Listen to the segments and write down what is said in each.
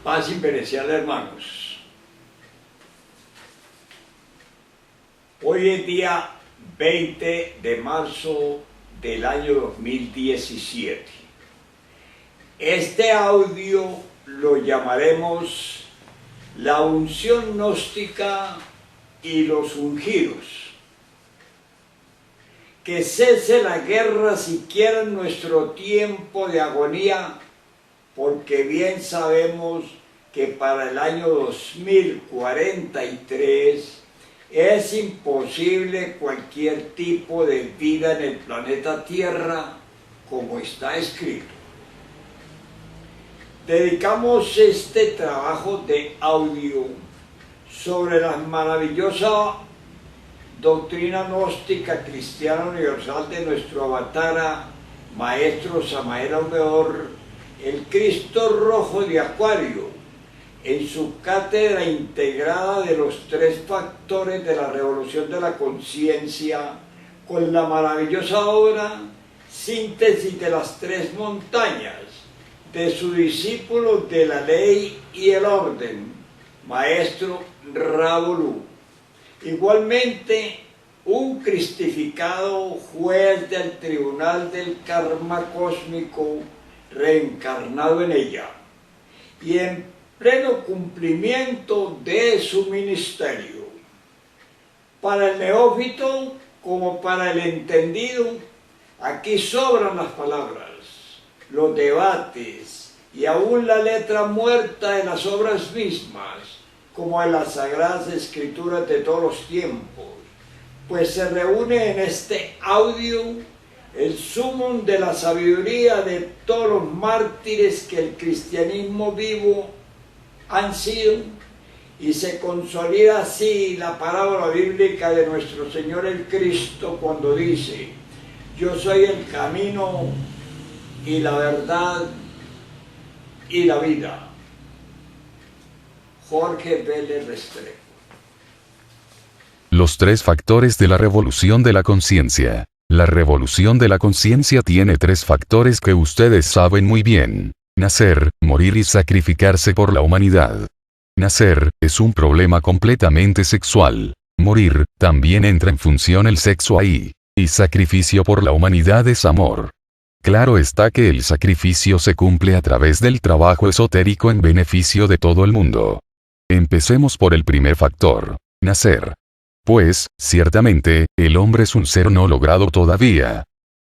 Paz inverencial, hermanos. Hoy es día 20 de marzo del año 2017. Este audio lo llamaremos La unción gnóstica y los ungidos. Que cese la guerra siquiera en nuestro tiempo de agonía, porque bien sabemos que para el año 2043 es imposible cualquier tipo de vida en el planeta Tierra, como está escrito. Dedicamos este trabajo de audio sobre la maravillosa doctrina gnóstica cristiana universal de nuestro avatara, Maestro Samael Aumeor, el Cristo Rojo de Acuario, en su cátedra integrada de los tres factores de la revolución de la conciencia, con la maravillosa obra Síntesis de las tres montañas, de su discípulo de la ley y el orden, Maestro Ravolú. Igualmente, un cristificado juez del tribunal del karma cósmico reencarnado en ella y en pleno cumplimiento de su ministerio. Para el neófito como para el entendido, aquí sobran las palabras, los debates y aún la letra muerta de las obras mismas, como en las sagradas escrituras de todos los tiempos, pues se reúne en este audio el sumum de la sabiduría de todos los mártires que el cristianismo vivo han sido, y se consolida así la parábola bíblica de nuestro Señor el Cristo cuando dice: yo soy el camino y la verdad y la vida. Jorge Vélez Restrepo. Los tres factores de la revolución de la conciencia. La revolución de la conciencia tiene tres factores que ustedes saben muy bien: nacer, morir y sacrificarse por la humanidad. Nacer es un problema completamente sexual. Morir también entra en función el sexo ahí. Y sacrificio por la humanidad es amor. Claro está que el sacrificio se cumple a través del trabajo esotérico en beneficio de todo el mundo. Empecemos por el primer factor: nacer. Pues, ciertamente, el hombre es un ser no logrado todavía.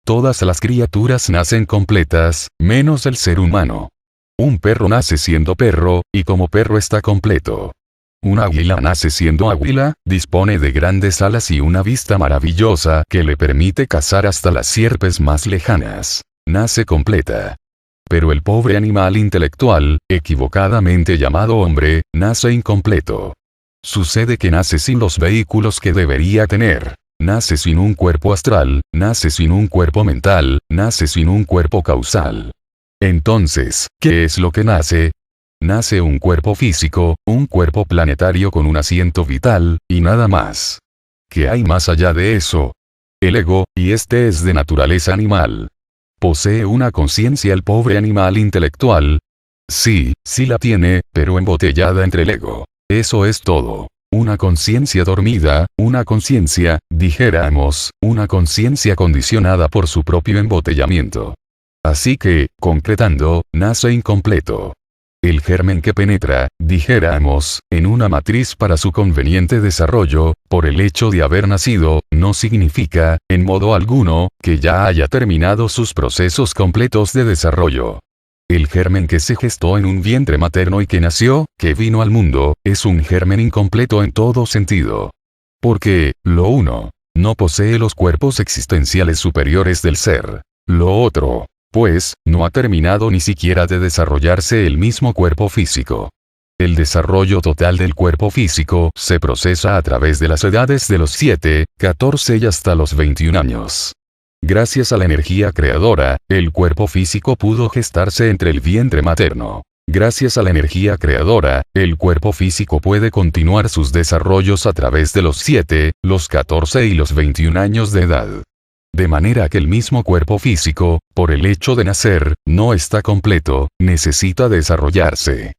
Todas las criaturas nacen completas, menos el ser humano. Un perro nace siendo perro, y como perro está completo. Un águila nace siendo águila, dispone de grandes alas y una vista maravillosa que le permite cazar hasta las sierpes más lejanas. Nace completa. Pero el pobre animal intelectual, equivocadamente llamado hombre, nace incompleto. Sucede que nace sin los vehículos que debería tener. Nace sin un cuerpo astral, nace sin un cuerpo mental, nace sin un cuerpo causal. Entonces, ¿qué es lo que nace? Nace un cuerpo físico, un cuerpo planetario con un asiento vital, y nada más. ¿Qué hay más allá de eso? El ego, y este es de naturaleza animal. ¿Posee una conciencia el pobre animal intelectual? Sí, sí la tiene, pero embotellada entre el ego. Eso es todo. Una conciencia dormida, una conciencia, dijéramos, una conciencia condicionada por su propio embotellamiento. Así que, concretando, nace incompleto. El germen que penetra, dijéramos, en una matriz para su conveniente desarrollo, por el hecho de haber nacido, no significa, en modo alguno, que ya haya terminado sus procesos completos de desarrollo. El germen que se gestó en un vientre materno y que nació, que vino al mundo, es un germen incompleto en todo sentido. Porque, lo uno, no posee los cuerpos existenciales superiores del ser. Lo otro, pues, no ha terminado ni siquiera de desarrollarse el mismo cuerpo físico. El desarrollo total del cuerpo físico se procesa a través de las edades de los 7, 14 y hasta los 21 años. Gracias a la energía creadora, el cuerpo físico pudo gestarse entre el vientre materno. Gracias a la energía creadora, el cuerpo físico puede continuar sus desarrollos a través de los 7, los 14 y los 21 años de edad. De manera que el mismo cuerpo físico, por el hecho de nacer, no está completo, necesita desarrollarse.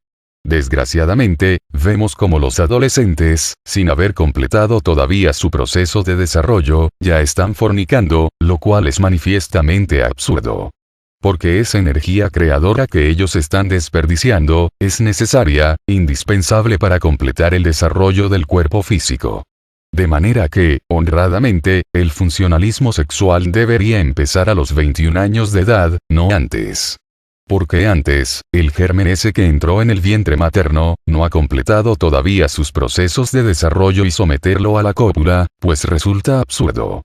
Desgraciadamente, vemos como los adolescentes, sin haber completado todavía su proceso de desarrollo, ya están fornicando, lo cual es manifiestamente absurdo. Porque esa energía creadora que ellos están desperdiciando, es necesaria, indispensable para completar el desarrollo del cuerpo físico. De manera que, honradamente, el funcionalismo sexual debería empezar a los 21 años de edad, no antes. Porque antes, el germen ese que entró en el vientre materno, no ha completado todavía sus procesos de desarrollo y someterlo a la cópula, pues resulta absurdo.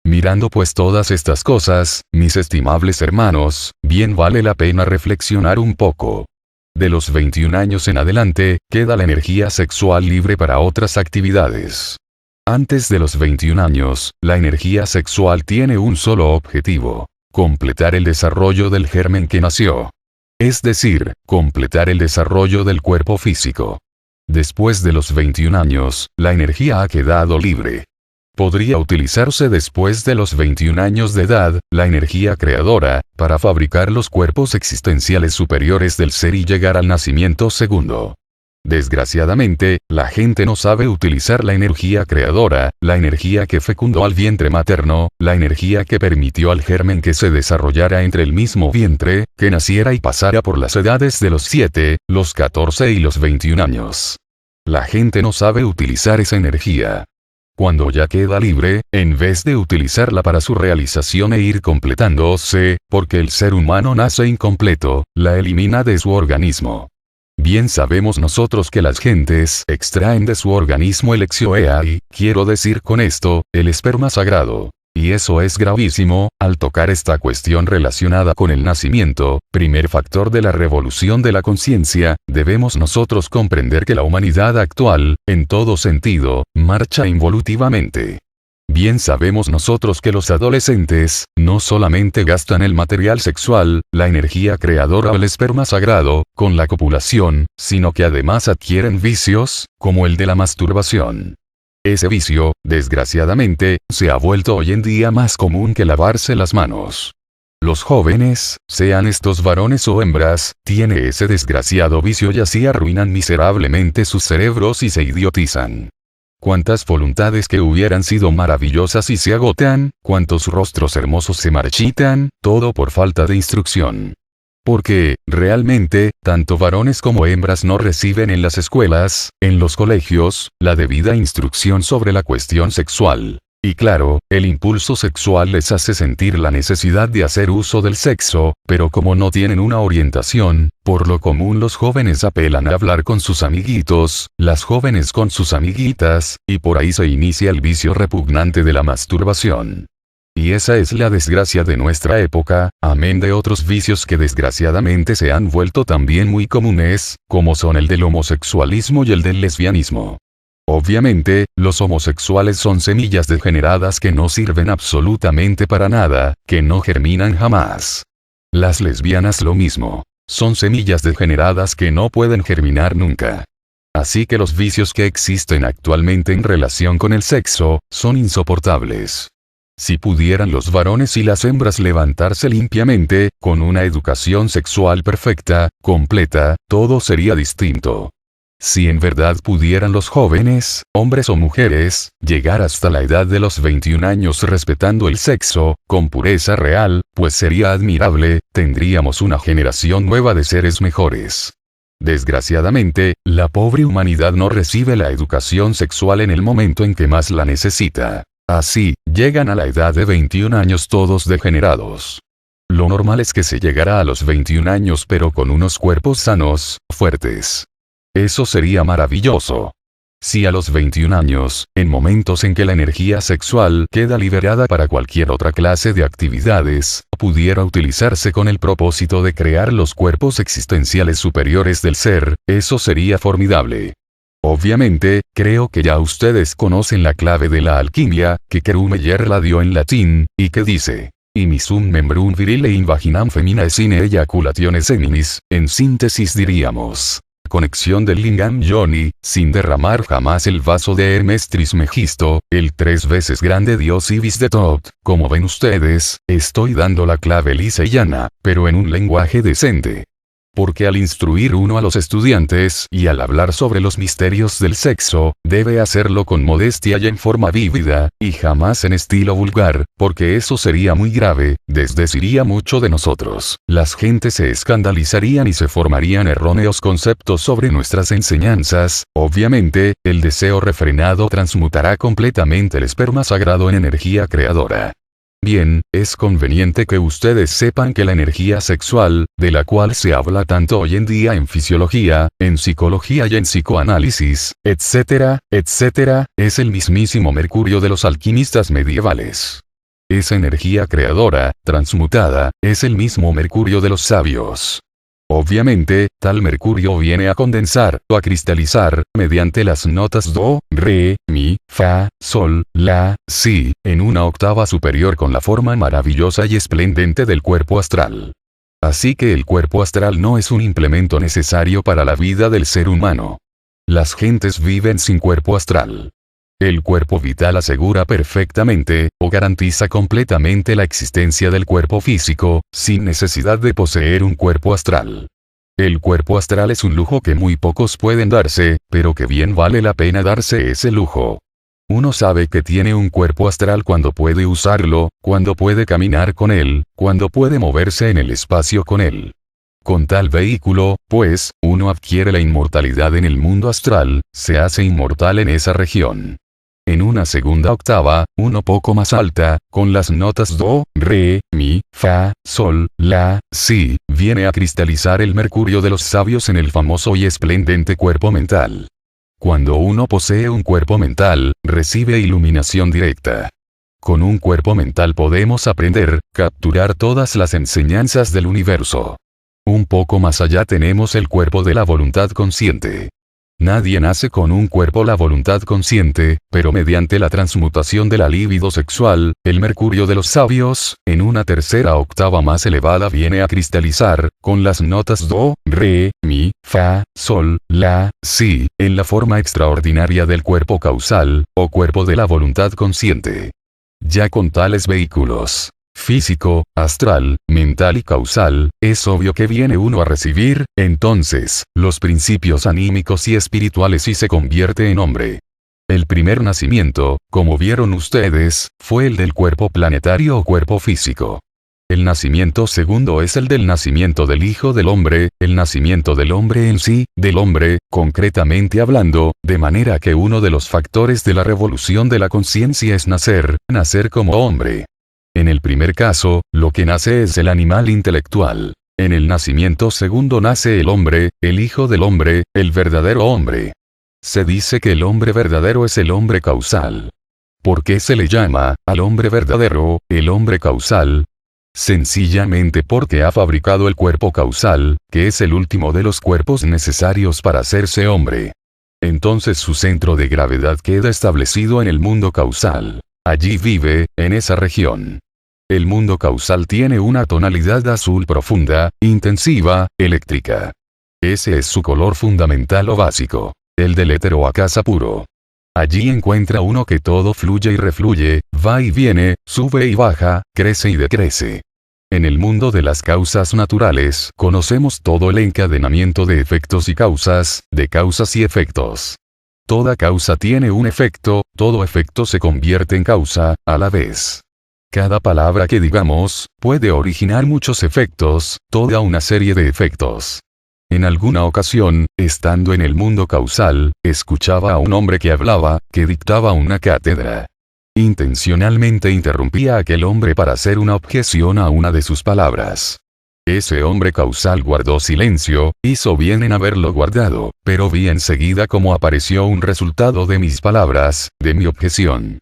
Mirando pues todas estas cosas, mis estimables hermanos, bien vale la pena reflexionar un poco. De los 21 años en adelante, queda la energía sexual libre para otras actividades. Antes de los 21 años, la energía sexual tiene un solo objetivo: completar el desarrollo del germen que nació. Es decir, completar el desarrollo del cuerpo físico. Después de los 21 años, la energía ha quedado libre. Podría utilizarse después de los 21 años de edad, la energía creadora, para fabricar los cuerpos existenciales superiores del ser y llegar al nacimiento segundo. Desgraciadamente, la gente no sabe utilizar la energía creadora, la energía que fecundó al vientre materno, la energía que permitió al germen que se desarrollara entre el mismo vientre, que naciera y pasara por las edades de los 7, los 14 y los 21 años. La gente no sabe utilizar esa energía. Cuando ya queda libre, en vez de utilizarla para su realización e ir completándose, porque el ser humano nace incompleto, la elimina de su organismo. Bien sabemos nosotros que las gentes extraen de su organismo el exoea y, quiero decir con esto, el esperma sagrado. Y eso es gravísimo, al tocar esta cuestión relacionada con el nacimiento, primer factor de la revolución de la conciencia, debemos nosotros comprender que la humanidad actual, en todo sentido, marcha involutivamente. Bien sabemos nosotros que los adolescentes, no solamente gastan el material sexual, la energía creadora o el esperma sagrado, con la copulación, sino que además adquieren vicios, como el de la masturbación. Ese vicio, desgraciadamente, se ha vuelto hoy en día más común que lavarse las manos. Los jóvenes, sean estos varones o hembras, tienen ese desgraciado vicio y así arruinan miserablemente sus cerebros y se idiotizan. Cuántas voluntades que hubieran sido maravillosas y se agotan, cuántos rostros hermosos se marchitan, todo por falta de instrucción. Porque, realmente, tanto varones como hembras no reciben en las escuelas, en los colegios, la debida instrucción sobre la cuestión sexual. Y claro, el impulso sexual les hace sentir la necesidad de hacer uso del sexo, pero como no tienen una orientación, por lo común los jóvenes apelan a hablar con sus amiguitos, las jóvenes con sus amiguitas, y por ahí se inicia el vicio repugnante de la masturbación. Y esa es la desgracia de nuestra época, amén de otros vicios que desgraciadamente se han vuelto también muy comunes, como son el del homosexualismo y el del lesbianismo. Obviamente, los homosexuales son semillas degeneradas que no sirven absolutamente para nada, que no germinan jamás. Las lesbianas lo mismo. Son semillas degeneradas que no pueden germinar nunca. Así que los vicios que existen actualmente en relación con el sexo, son insoportables. Si pudieran los varones y las hembras levantarse limpiamente, con una educación sexual perfecta, completa, todo sería distinto. Si en verdad pudieran los jóvenes, hombres o mujeres, llegar hasta la edad de los 21 años respetando el sexo, con pureza real, pues sería admirable, tendríamos una generación nueva de seres mejores. Desgraciadamente, la pobre humanidad no recibe la educación sexual en el momento en que más la necesita. Así, llegan a la edad de 21 años todos degenerados. Lo normal es que se llegara a los 21 años pero con unos cuerpos sanos, fuertes. Eso sería maravilloso. Si a los 21 años, en momentos en que la energía sexual queda liberada para cualquier otra clase de actividades, pudiera utilizarse con el propósito de crear los cuerpos existenciales superiores del ser, eso sería formidable. Obviamente, creo que ya ustedes conocen la clave de la alquimia, que Kerumeyer la dio en latín, y que dice: Imisum membrum virile in vaginam feminae sine ejaculationes seminis, en síntesis diríamos: conexión del lingam yoni, sin derramar jamás el vaso de Hermes Trismegisto, el 3 veces grande dios Ibis de Tot. Como ven ustedes, estoy dando la clave lisa y llana, pero en un lenguaje decente. Porque al instruir uno a los estudiantes y al hablar sobre los misterios del sexo, debe hacerlo con modestia y en forma vívida, y jamás en estilo vulgar, porque eso sería muy grave, desdeciría mucho de nosotros. Las gentes se escandalizarían y se formarían erróneos conceptos sobre nuestras enseñanzas. Obviamente, el deseo refrenado transmutará completamente el esperma sagrado en energía creadora. Bien, es conveniente que ustedes sepan que la energía sexual, de la cual se habla tanto hoy en día en fisiología, en psicología y en psicoanálisis, etcétera, etcétera, es el mismísimo mercurio de los alquimistas medievales. Esa energía creadora, transmutada, es el mismo mercurio de los sabios. Obviamente, tal mercurio viene a condensar o a cristalizar, mediante las notas do, re, mi, fa, sol, la, si, en una octava superior con la forma maravillosa y esplendente del cuerpo astral. Así que el cuerpo astral no es un implemento necesario para la vida del ser humano. Las gentes viven sin cuerpo astral. El cuerpo vital asegura perfectamente, o garantiza completamente la existencia del cuerpo físico, sin necesidad de poseer un cuerpo astral. El cuerpo astral es un lujo que muy pocos pueden darse, pero que bien vale la pena darse ese lujo. Uno sabe que tiene un cuerpo astral cuando puede usarlo, cuando puede caminar con él, cuando puede moverse en el espacio con él. Con tal vehículo, pues, uno adquiere la inmortalidad en el mundo astral, se hace inmortal en esa región. En una segunda octava, uno poco más alta, con las notas do, re, mi, fa, sol, la, si, viene a cristalizar el mercurio de los sabios en el famoso y esplendente cuerpo mental. Cuando uno posee un cuerpo mental, recibe iluminación directa. Con un cuerpo mental podemos aprender, capturar todas las enseñanzas del universo. Un poco más allá tenemos el cuerpo de la voluntad consciente. Nadie nace con un cuerpo la voluntad consciente, pero mediante la transmutación de la libido sexual, el mercurio de los sabios, en una tercera octava más elevada viene a cristalizar, con las notas do, re, mi, fa, sol, la, si, en la forma extraordinaria del cuerpo causal, o cuerpo de la voluntad consciente. Ya con tales vehículos, físico, astral, mental y causal, es obvio que viene uno a recibir, entonces, los principios anímicos y espirituales y se convierte en hombre. El primer nacimiento, como vieron ustedes, fue el del cuerpo planetario o cuerpo físico. El nacimiento segundo es el del nacimiento del Hijo del Hombre, el nacimiento del hombre en sí, del hombre, concretamente hablando, de manera que uno de los factores de la revolución de la conciencia es nacer como hombre. En el primer caso, lo que nace es el animal intelectual. En el nacimiento segundo nace el hombre, el Hijo del Hombre, el verdadero hombre. Se dice que el hombre verdadero es el hombre causal. ¿Por qué se le llama, al hombre verdadero, el hombre causal? Sencillamente porque ha fabricado el cuerpo causal, que es el último de los cuerpos necesarios para hacerse hombre. Entonces su centro de gravedad queda establecido en el mundo causal. Allí vive, en esa región. El mundo causal tiene una tonalidad azul profunda, intensiva, eléctrica. Ese es su color fundamental o básico, el del éter o akasa puro. Allí encuentra uno que todo fluye y refluye, va y viene, sube y baja, crece y decrece. En el mundo de las causas naturales conocemos todo el encadenamiento de efectos y causas, de causas y efectos. Toda causa tiene un efecto, todo efecto se convierte en causa, a la vez. Cada palabra que digamos, puede originar muchos efectos, toda una serie de efectos. En alguna ocasión, estando en el mundo causal, escuchaba a un hombre que hablaba, que dictaba una cátedra. Intencionalmente interrumpía a aquel hombre para hacer una objeción a una de sus palabras. Ese hombre causal guardó silencio, hizo bien en haberlo guardado, pero vi enseguida cómo apareció un resultado de mis palabras, de mi objeción.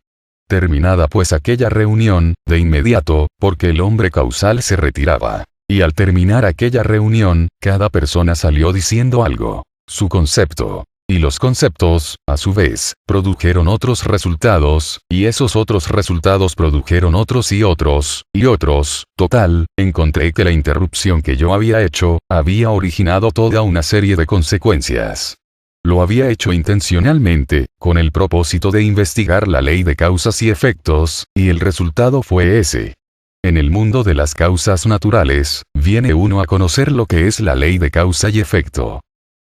Terminada pues aquella reunión, de inmediato, porque el hombre causal se retiraba. Y al terminar aquella reunión, cada persona salió diciendo algo, su concepto. Y los conceptos, a su vez, produjeron otros resultados, y esos otros resultados produjeron otros y otros, y otros. Total, encontré que la interrupción que yo había hecho, había originado toda una serie de consecuencias. Lo había hecho intencionalmente, con el propósito de investigar la ley de causas y efectos, y el resultado fue ese. En el mundo de las causas naturales, viene uno a conocer lo que es la ley de causa y efecto.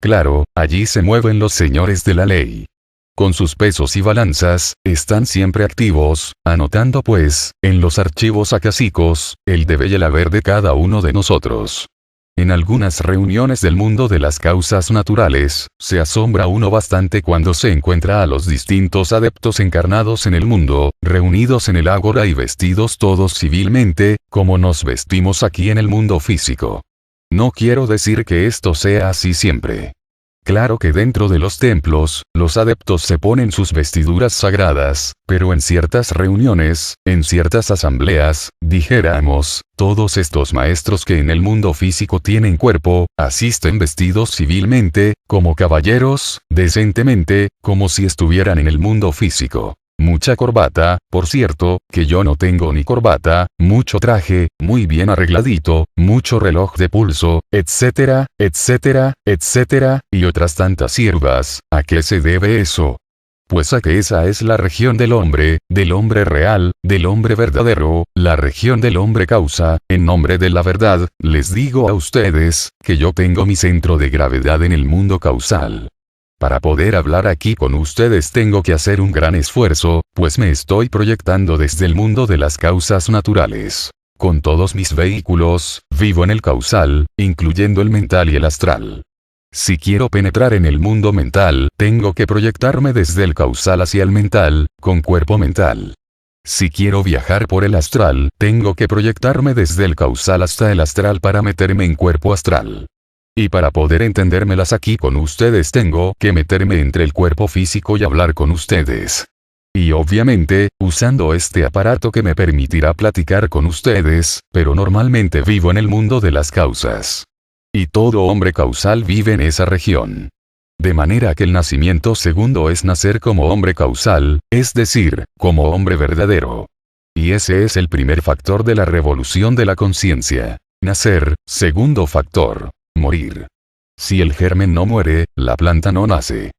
Claro, allí se mueven los señores de la ley. Con sus pesos y balanzas, están siempre activos, anotando pues, en los archivos acásicos, el debe y el haber de cada uno de nosotros. En algunas reuniones del mundo de las causas naturales, se asombra uno bastante cuando se encuentra a los distintos adeptos encarnados en el mundo, reunidos en el ágora y vestidos todos civilmente, como nos vestimos aquí en el mundo físico. No quiero decir que esto sea así siempre. Claro que dentro de los templos, los adeptos se ponen sus vestiduras sagradas, pero en ciertas reuniones, en ciertas asambleas, dijéramos, todos estos maestros que en el mundo físico tienen cuerpo, asisten vestidos civilmente, como caballeros, decentemente, como si estuvieran en el mundo físico. Mucha corbata, por cierto, que yo no tengo ni corbata, mucho traje, muy bien arregladito, mucho reloj de pulso, etcétera, etcétera, etcétera, y otras tantas hierbas. ¿A qué se debe eso? Pues a que esa es la región del hombre real, del hombre verdadero, la región del hombre causa. En nombre de la verdad, les digo a ustedes, que yo tengo mi centro de gravedad en el mundo causal. Para poder hablar aquí con ustedes tengo que hacer un gran esfuerzo, pues me estoy proyectando desde el mundo de las causas naturales. Con todos mis vehículos, vivo en el causal, incluyendo el mental y el astral. Si quiero penetrar en el mundo mental, tengo que proyectarme desde el causal hacia el mental, con cuerpo mental. Si quiero viajar por el astral, tengo que proyectarme desde el causal hasta el astral para meterme en cuerpo astral. Y para poder entendérmelas aquí con ustedes tengo que meterme entre el cuerpo físico y hablar con ustedes. Y obviamente, usando este aparato que me permitirá platicar con ustedes, pero normalmente vivo en el mundo de las causas. Y todo hombre causal vive en esa región. De manera que el nacimiento segundo es nacer como hombre causal, es decir, como hombre verdadero. Y ese es el primer factor de la revolución de la conciencia. Nacer, segundo factor. Morir. Si el germen no muere, la planta no nace.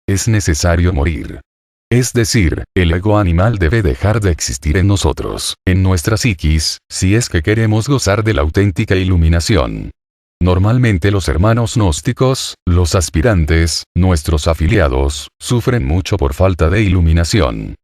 Es necesario morir. Es decir, el ego animal debe dejar de existir en nosotros, en nuestra psiquis, si es que queremos gozar de la auténtica iluminación. Normalmente los hermanos gnósticos, los aspirantes, nuestros afiliados, sufren mucho por falta de iluminación.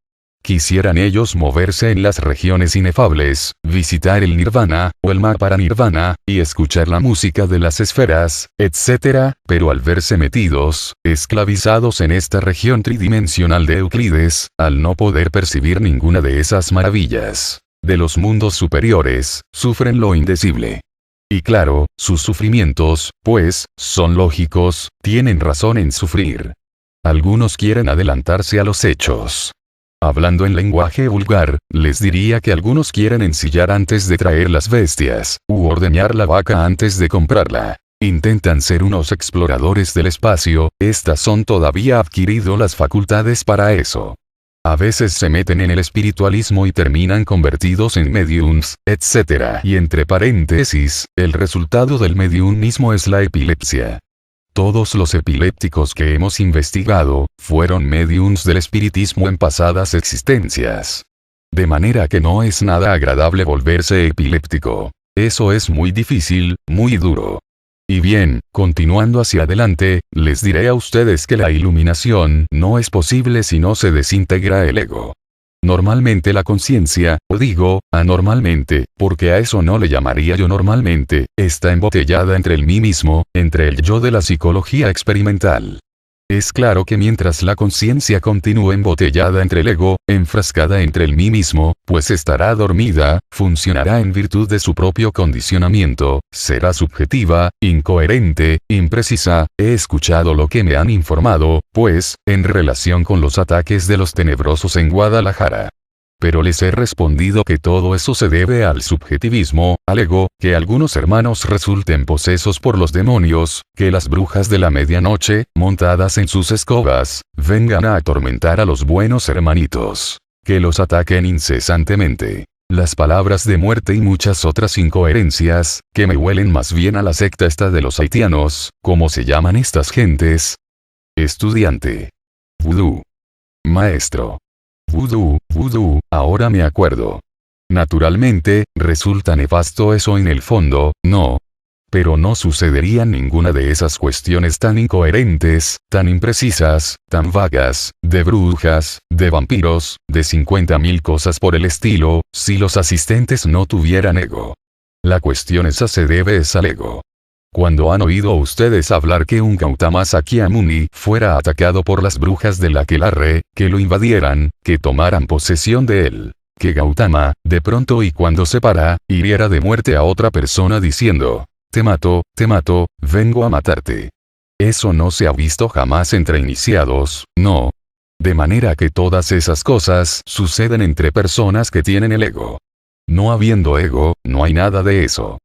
Quisieran ellos moverse en las regiones inefables, visitar el nirvana, o el mahaparanirvana, y escuchar la música de las esferas, etc., pero al verse metidos, esclavizados en esta región tridimensional de Euclides, al no poder percibir ninguna de esas maravillas de los mundos superiores, sufren lo indecible. Y claro, sus sufrimientos, pues, son lógicos, tienen razón en sufrir. Algunos quieren adelantarse a los hechos. Hablando en lenguaje vulgar, les diría que algunos quieren ensillar antes de traer las bestias, u ordeñar la vaca antes de comprarla. Intentan ser unos exploradores del espacio, estas son todavía adquirido las facultades para eso. A veces se meten en el espiritualismo y terminan convertidos en mediums, etc. Y entre paréntesis, el resultado del mediumismo es la epilepsia. Todos los epilépticos que hemos investigado, fueron mediums del espiritismo en pasadas existencias. De manera que no es nada agradable volverse epiléptico. Eso es muy difícil, muy duro. Y bien, continuando hacia adelante, les diré a ustedes que la iluminación no es posible si no se desintegra el ego. Normalmente la conciencia, o digo, anormalmente, porque a eso no le llamaría yo normalmente, está embotellada entre el mí mismo, entre el yo de la psicología experimental. Es claro que mientras la conciencia continúe embotellada entre el ego, enfrascada entre el mí mismo, pues estará dormida, funcionará en virtud de su propio condicionamiento, será subjetiva, incoherente, imprecisa. He escuchado lo que me han informado, pues, en relación con los ataques de los tenebrosos en Guadalajara. Pero les he respondido que todo eso se debe al subjetivismo, al ego, que algunos hermanos resulten posesos por los demonios, que las brujas de la medianoche, montadas en sus escobas, vengan a atormentar a los buenos hermanitos, que los ataquen incesantemente. Las palabras de muerte y muchas otras incoherencias, que me huelen más bien a la secta esta de los haitianos, ¿cómo se llaman estas gentes? Estudiante. Vudú. Maestro. Vudú, ahora me acuerdo. Naturalmente, resulta nefasto eso en el fondo, ¿no? Pero no sucedería ninguna de esas cuestiones tan incoherentes, tan imprecisas, tan vagas, de brujas, de vampiros, de 50.000 cosas por el estilo, si los asistentes no tuvieran ego. La cuestión esa se debe al ego. Cuando han oído ustedes hablar que un Gautama Sakyamuni fuera atacado por las brujas del aquelarre, que lo invadieran, que tomaran posesión de él, que Gautama, de pronto y cuando se para, hiriera de muerte a otra persona diciendo, te mato, vengo a matarte. Eso no se ha visto jamás entre iniciados, no. De manera que todas esas cosas suceden entre personas que tienen el ego. No habiendo ego, no hay nada de eso.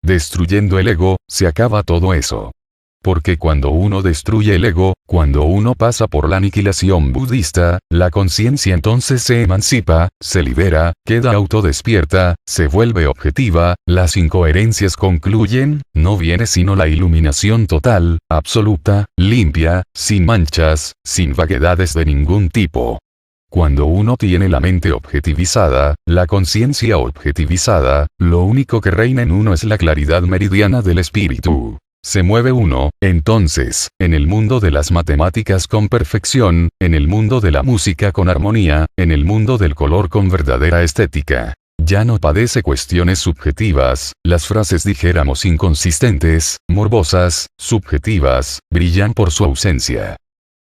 Destruyendo el ego, se acaba todo eso. Porque cuando uno destruye el ego, cuando uno pasa por la aniquilación budista, la conciencia entonces se emancipa, se libera, queda autodespierta, se vuelve objetiva, las incoherencias concluyen, no viene sino la iluminación total, absoluta, limpia, sin manchas, sin vaguedades de ningún tipo. Cuando uno tiene la mente objetivizada, la conciencia objetivizada, lo único que reina en uno es la claridad meridiana del espíritu. Se mueve uno, entonces, en el mundo de las matemáticas con perfección, en el mundo de la música con armonía, en el mundo del color con verdadera estética. Ya no padece cuestiones subjetivas, las frases dijéramos inconsistentes, morbosas, subjetivas, brillan por su ausencia.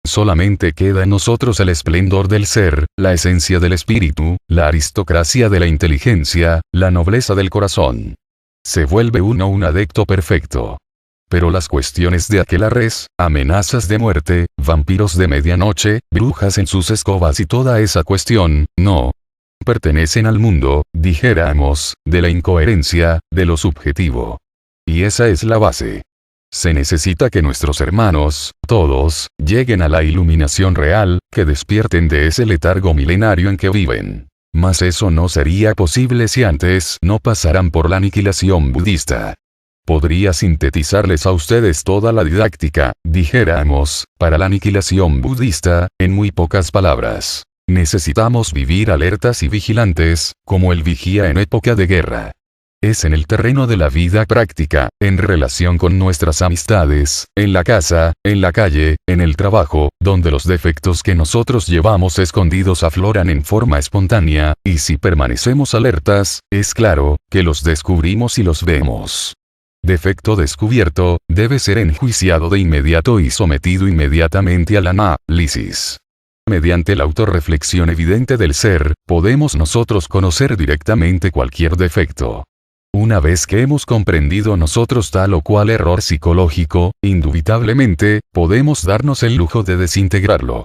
Solamente queda en nosotros el esplendor del ser, la esencia del espíritu, la aristocracia de la inteligencia, la nobleza del corazón. Se vuelve uno un adepto perfecto. Pero las cuestiones de aquelarres, amenazas de muerte, vampiros de medianoche, brujas en sus escobas y toda esa cuestión, no. Pertenecen al mundo, dijéramos, de la incoherencia, de lo subjetivo. Y esa es la base. Se necesita que nuestros hermanos, todos, lleguen a la iluminación real, que despierten de ese letargo milenario en que viven. Mas eso no sería posible si antes no pasaran por la aniquilación budista. Podría sintetizarles a ustedes toda la didáctica, dijéramos, para la aniquilación budista, en muy pocas palabras. Necesitamos vivir alertas y vigilantes, como el vigía en época de guerra. Es en el terreno de la vida práctica, en relación con nuestras amistades, en la casa, en la calle, en el trabajo, donde los defectos que nosotros llevamos escondidos afloran en forma espontánea, y si permanecemos alertas, es claro, que los descubrimos y los vemos. Defecto descubierto, debe ser enjuiciado de inmediato y sometido inmediatamente al análisis. Mediante la autorreflexión evidente del ser, podemos nosotros conocer directamente cualquier defecto. Una vez que hemos comprendido nosotros tal o cual error psicológico, indubitablemente, podemos darnos el lujo de desintegrarlo.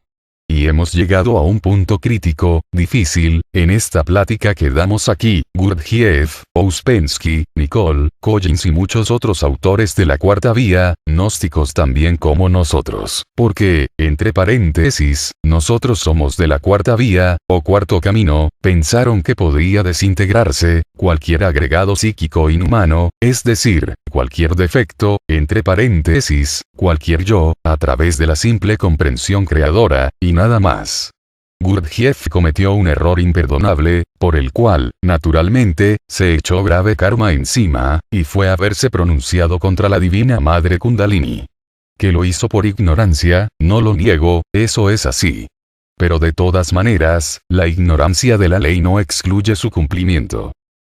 Y hemos llegado a un punto crítico, difícil, en esta plática que damos aquí, Gurdjieff, Ouspensky, Nicole, Collins y muchos otros autores de la cuarta vía, gnósticos también como nosotros, porque, entre paréntesis, nosotros somos de la cuarta vía, o cuarto camino, pensaron que podría desintegrarse, cualquier agregado psíquico inhumano, es decir, cualquier defecto, entre paréntesis, cualquier yo, a través de la simple comprensión creadora, y nada más. Gurdjieff cometió un error imperdonable, por el cual, naturalmente, se echó grave karma encima, y fue a verse pronunciado contra la Divina Madre Kundalini. Que lo hizo por ignorancia, no lo niego, eso es así. Pero de todas maneras, la ignorancia de la ley no excluye su cumplimiento.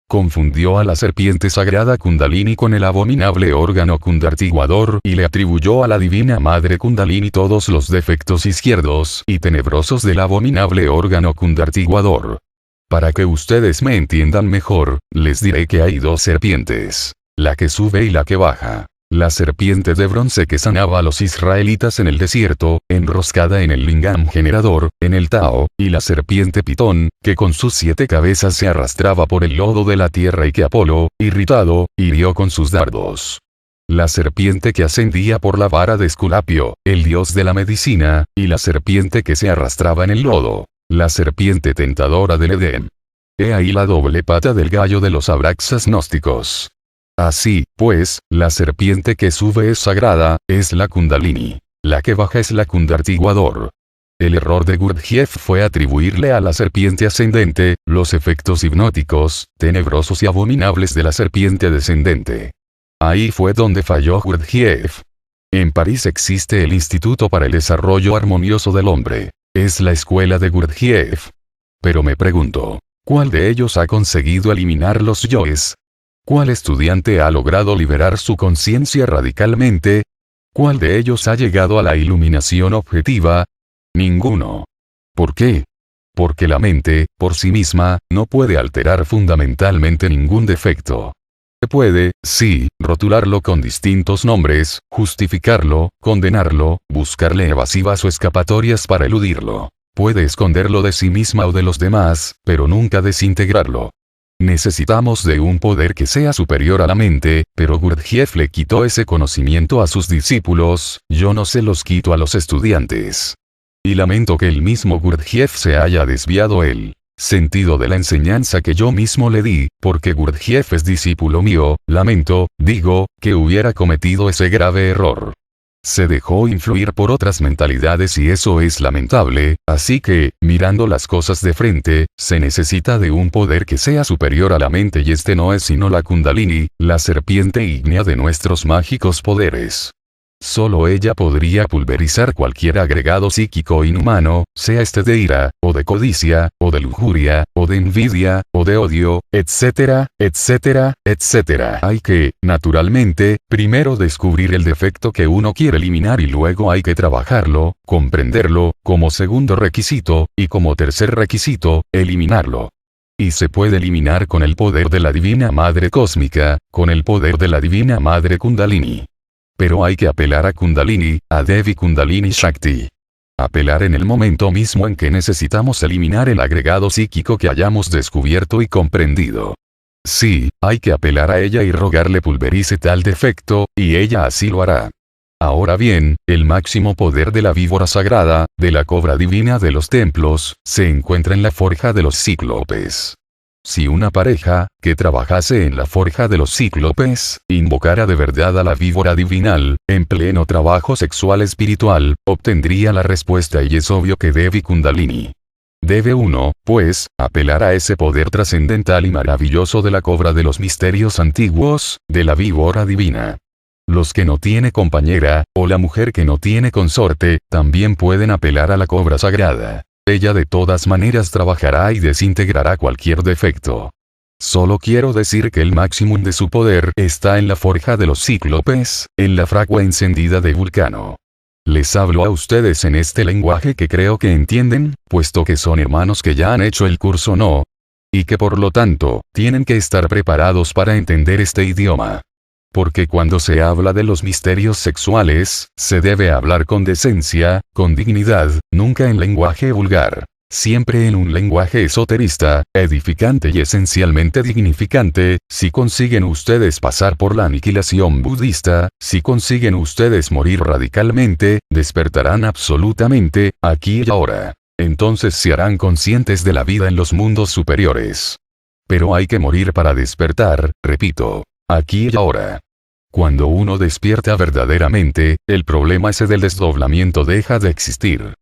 Confundió a la serpiente sagrada Kundalini con el abominable órgano kundartiguador y le atribuyó a la Divina Madre Kundalini todos los defectos izquierdos y tenebrosos del abominable órgano kundartiguador. Para que ustedes me entiendan mejor, les diré que hay dos serpientes, la que sube y la que baja. La serpiente de bronce que sanaba a los israelitas en el desierto, enroscada en el lingam generador, en el Tao, y la serpiente pitón, que con sus 7 cabezas se arrastraba por el lodo de la tierra y que Apolo, irritado, hirió con sus dardos. La serpiente que ascendía por la vara de Esculapio, el dios de la medicina, y la serpiente que se arrastraba en el lodo, la serpiente tentadora del Edén. He ahí la doble pata del gallo de los abraxas gnósticos. Así, pues, la serpiente que sube es sagrada, es la Kundalini. La que baja es la kundartiguador. El error de Gurdjieff fue atribuirle a la serpiente ascendente los efectos hipnóticos, tenebrosos y abominables de la serpiente descendente. Ahí fue donde falló Gurdjieff. En París existe el Instituto para el Desarrollo Armonioso del Hombre. Es la escuela de Gurdjieff. Pero me pregunto, ¿cuál de ellos ha conseguido eliminar los yoes? ¿Cuál estudiante ha logrado liberar su conciencia radicalmente? ¿Cuál de ellos ha llegado a la iluminación objetiva? Ninguno. ¿Por qué? Porque la mente, por sí misma, no puede alterar fundamentalmente ningún defecto. Puede, sí, rotularlo con distintos nombres, justificarlo, condenarlo, buscarle evasivas o escapatorias para eludirlo. Puede esconderlo de sí misma o de los demás, pero nunca desintegrarlo. Necesitamos de un poder que sea superior a la mente, pero Gurdjieff le quitó ese conocimiento a sus discípulos, yo no se los quito a los estudiantes. Y lamento que el mismo Gurdjieff se haya desviado el sentido de la enseñanza que yo mismo le di, porque Gurdjieff es discípulo mío, lamento, digo, que hubiera cometido ese grave error. Se dejó influir por otras mentalidades y eso es lamentable, así que, mirando las cosas de frente, se necesita de un poder que sea superior a la mente y este no es sino la Kundalini, la serpiente ígnea de nuestros mágicos poderes. Solo ella podría pulverizar cualquier agregado psíquico inhumano, sea este de ira, o de codicia, o de lujuria, o de envidia, o de odio, etcétera, etcétera, etcétera. Hay que, naturalmente, primero descubrir el defecto que uno quiere eliminar y luego hay que trabajarlo, comprenderlo, como segundo requisito, y como tercer requisito, eliminarlo. Y se puede eliminar con el poder de la Divina Madre Cósmica, con el poder de la Divina Madre Kundalini. Pero hay que apelar a Kundalini, a Devi Kundalini Shakti. Apelar en el momento mismo en que necesitamos eliminar el agregado psíquico que hayamos descubierto y comprendido. Sí, hay que apelar a ella y rogarle pulverice tal defecto, y ella así lo hará. Ahora bien, el máximo poder de la víbora sagrada, de la cobra divina de los templos, se encuentra en la forja de los cíclopes. Si una pareja, que trabajase en la forja de los cíclopes, invocara de verdad a la víbora divinal, en pleno trabajo sexual espiritual, obtendría la respuesta y es obvio que Devi Kundalini. Debe uno, pues, apelar a ese poder trascendental y maravilloso de la cobra de los misterios antiguos, de la víbora divina. Los que no tiene compañera, o la mujer que no tiene consorte, también pueden apelar a la cobra sagrada. Ella de todas maneras trabajará y desintegrará cualquier defecto. Solo quiero decir que el máximo de su poder está en la forja de los cíclopes, en la fragua encendida de Vulcano. Les hablo a ustedes en este lenguaje que creo que entienden, puesto que son hermanos que ya han hecho el curso no. Y que por lo tanto, tienen que estar preparados para entender este idioma. Porque cuando se habla de los misterios sexuales, se debe hablar con decencia, con dignidad, nunca en lenguaje vulgar. Siempre en un lenguaje esoterista, edificante y esencialmente dignificante. Si consiguen ustedes pasar por la aniquilación budista, si consiguen ustedes morir radicalmente, despertarán absolutamente, aquí y ahora. Entonces se harán conscientes de la vida en los mundos superiores. Pero hay que morir para despertar, repito, aquí y ahora. Cuando uno despierta verdaderamente, el problema ese del desdoblamiento deja de existir.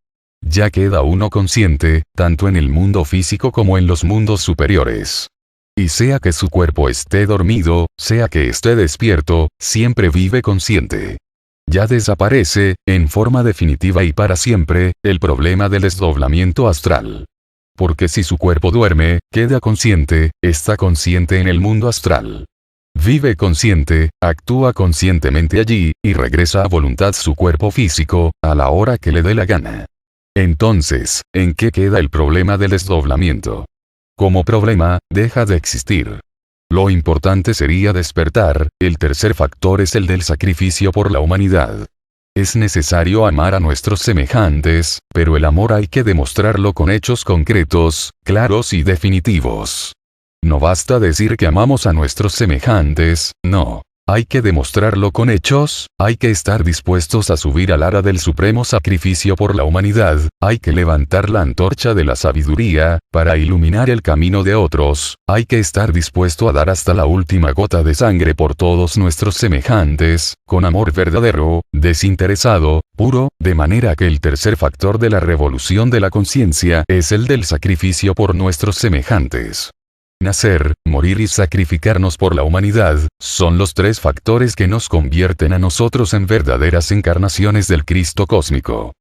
Ya queda uno consciente, tanto en el mundo físico como en los mundos superiores. Y sea que su cuerpo esté dormido, sea que esté despierto, siempre vive consciente. Ya desaparece, en forma definitiva y para siempre, el problema del desdoblamiento astral. Porque si su cuerpo duerme, queda consciente, está consciente en el mundo astral. Vive consciente, actúa conscientemente allí, y regresa a voluntad su cuerpo físico, a la hora que le dé la gana. Entonces, ¿en qué queda el problema del desdoblamiento? Como problema, deja de existir. Lo importante sería despertar. El tercer factor es el del sacrificio por la humanidad. Es necesario amar a nuestros semejantes, pero el amor hay que demostrarlo con hechos concretos, claros y definitivos. No basta decir que amamos a nuestros semejantes, no. Hay que demostrarlo con hechos, hay que estar dispuestos a subir al ara del supremo sacrificio por la humanidad, hay que levantar la antorcha de la sabiduría, para iluminar el camino de otros, hay que estar dispuesto a dar hasta la última gota de sangre por todos nuestros semejantes, con amor verdadero, desinteresado, puro, de manera que el tercer factor de la revolución de la conciencia es el del sacrificio por nuestros semejantes. Nacer, morir y sacrificarnos por la humanidad, son los tres factores que nos convierten a nosotros en verdaderas encarnaciones del Cristo cósmico.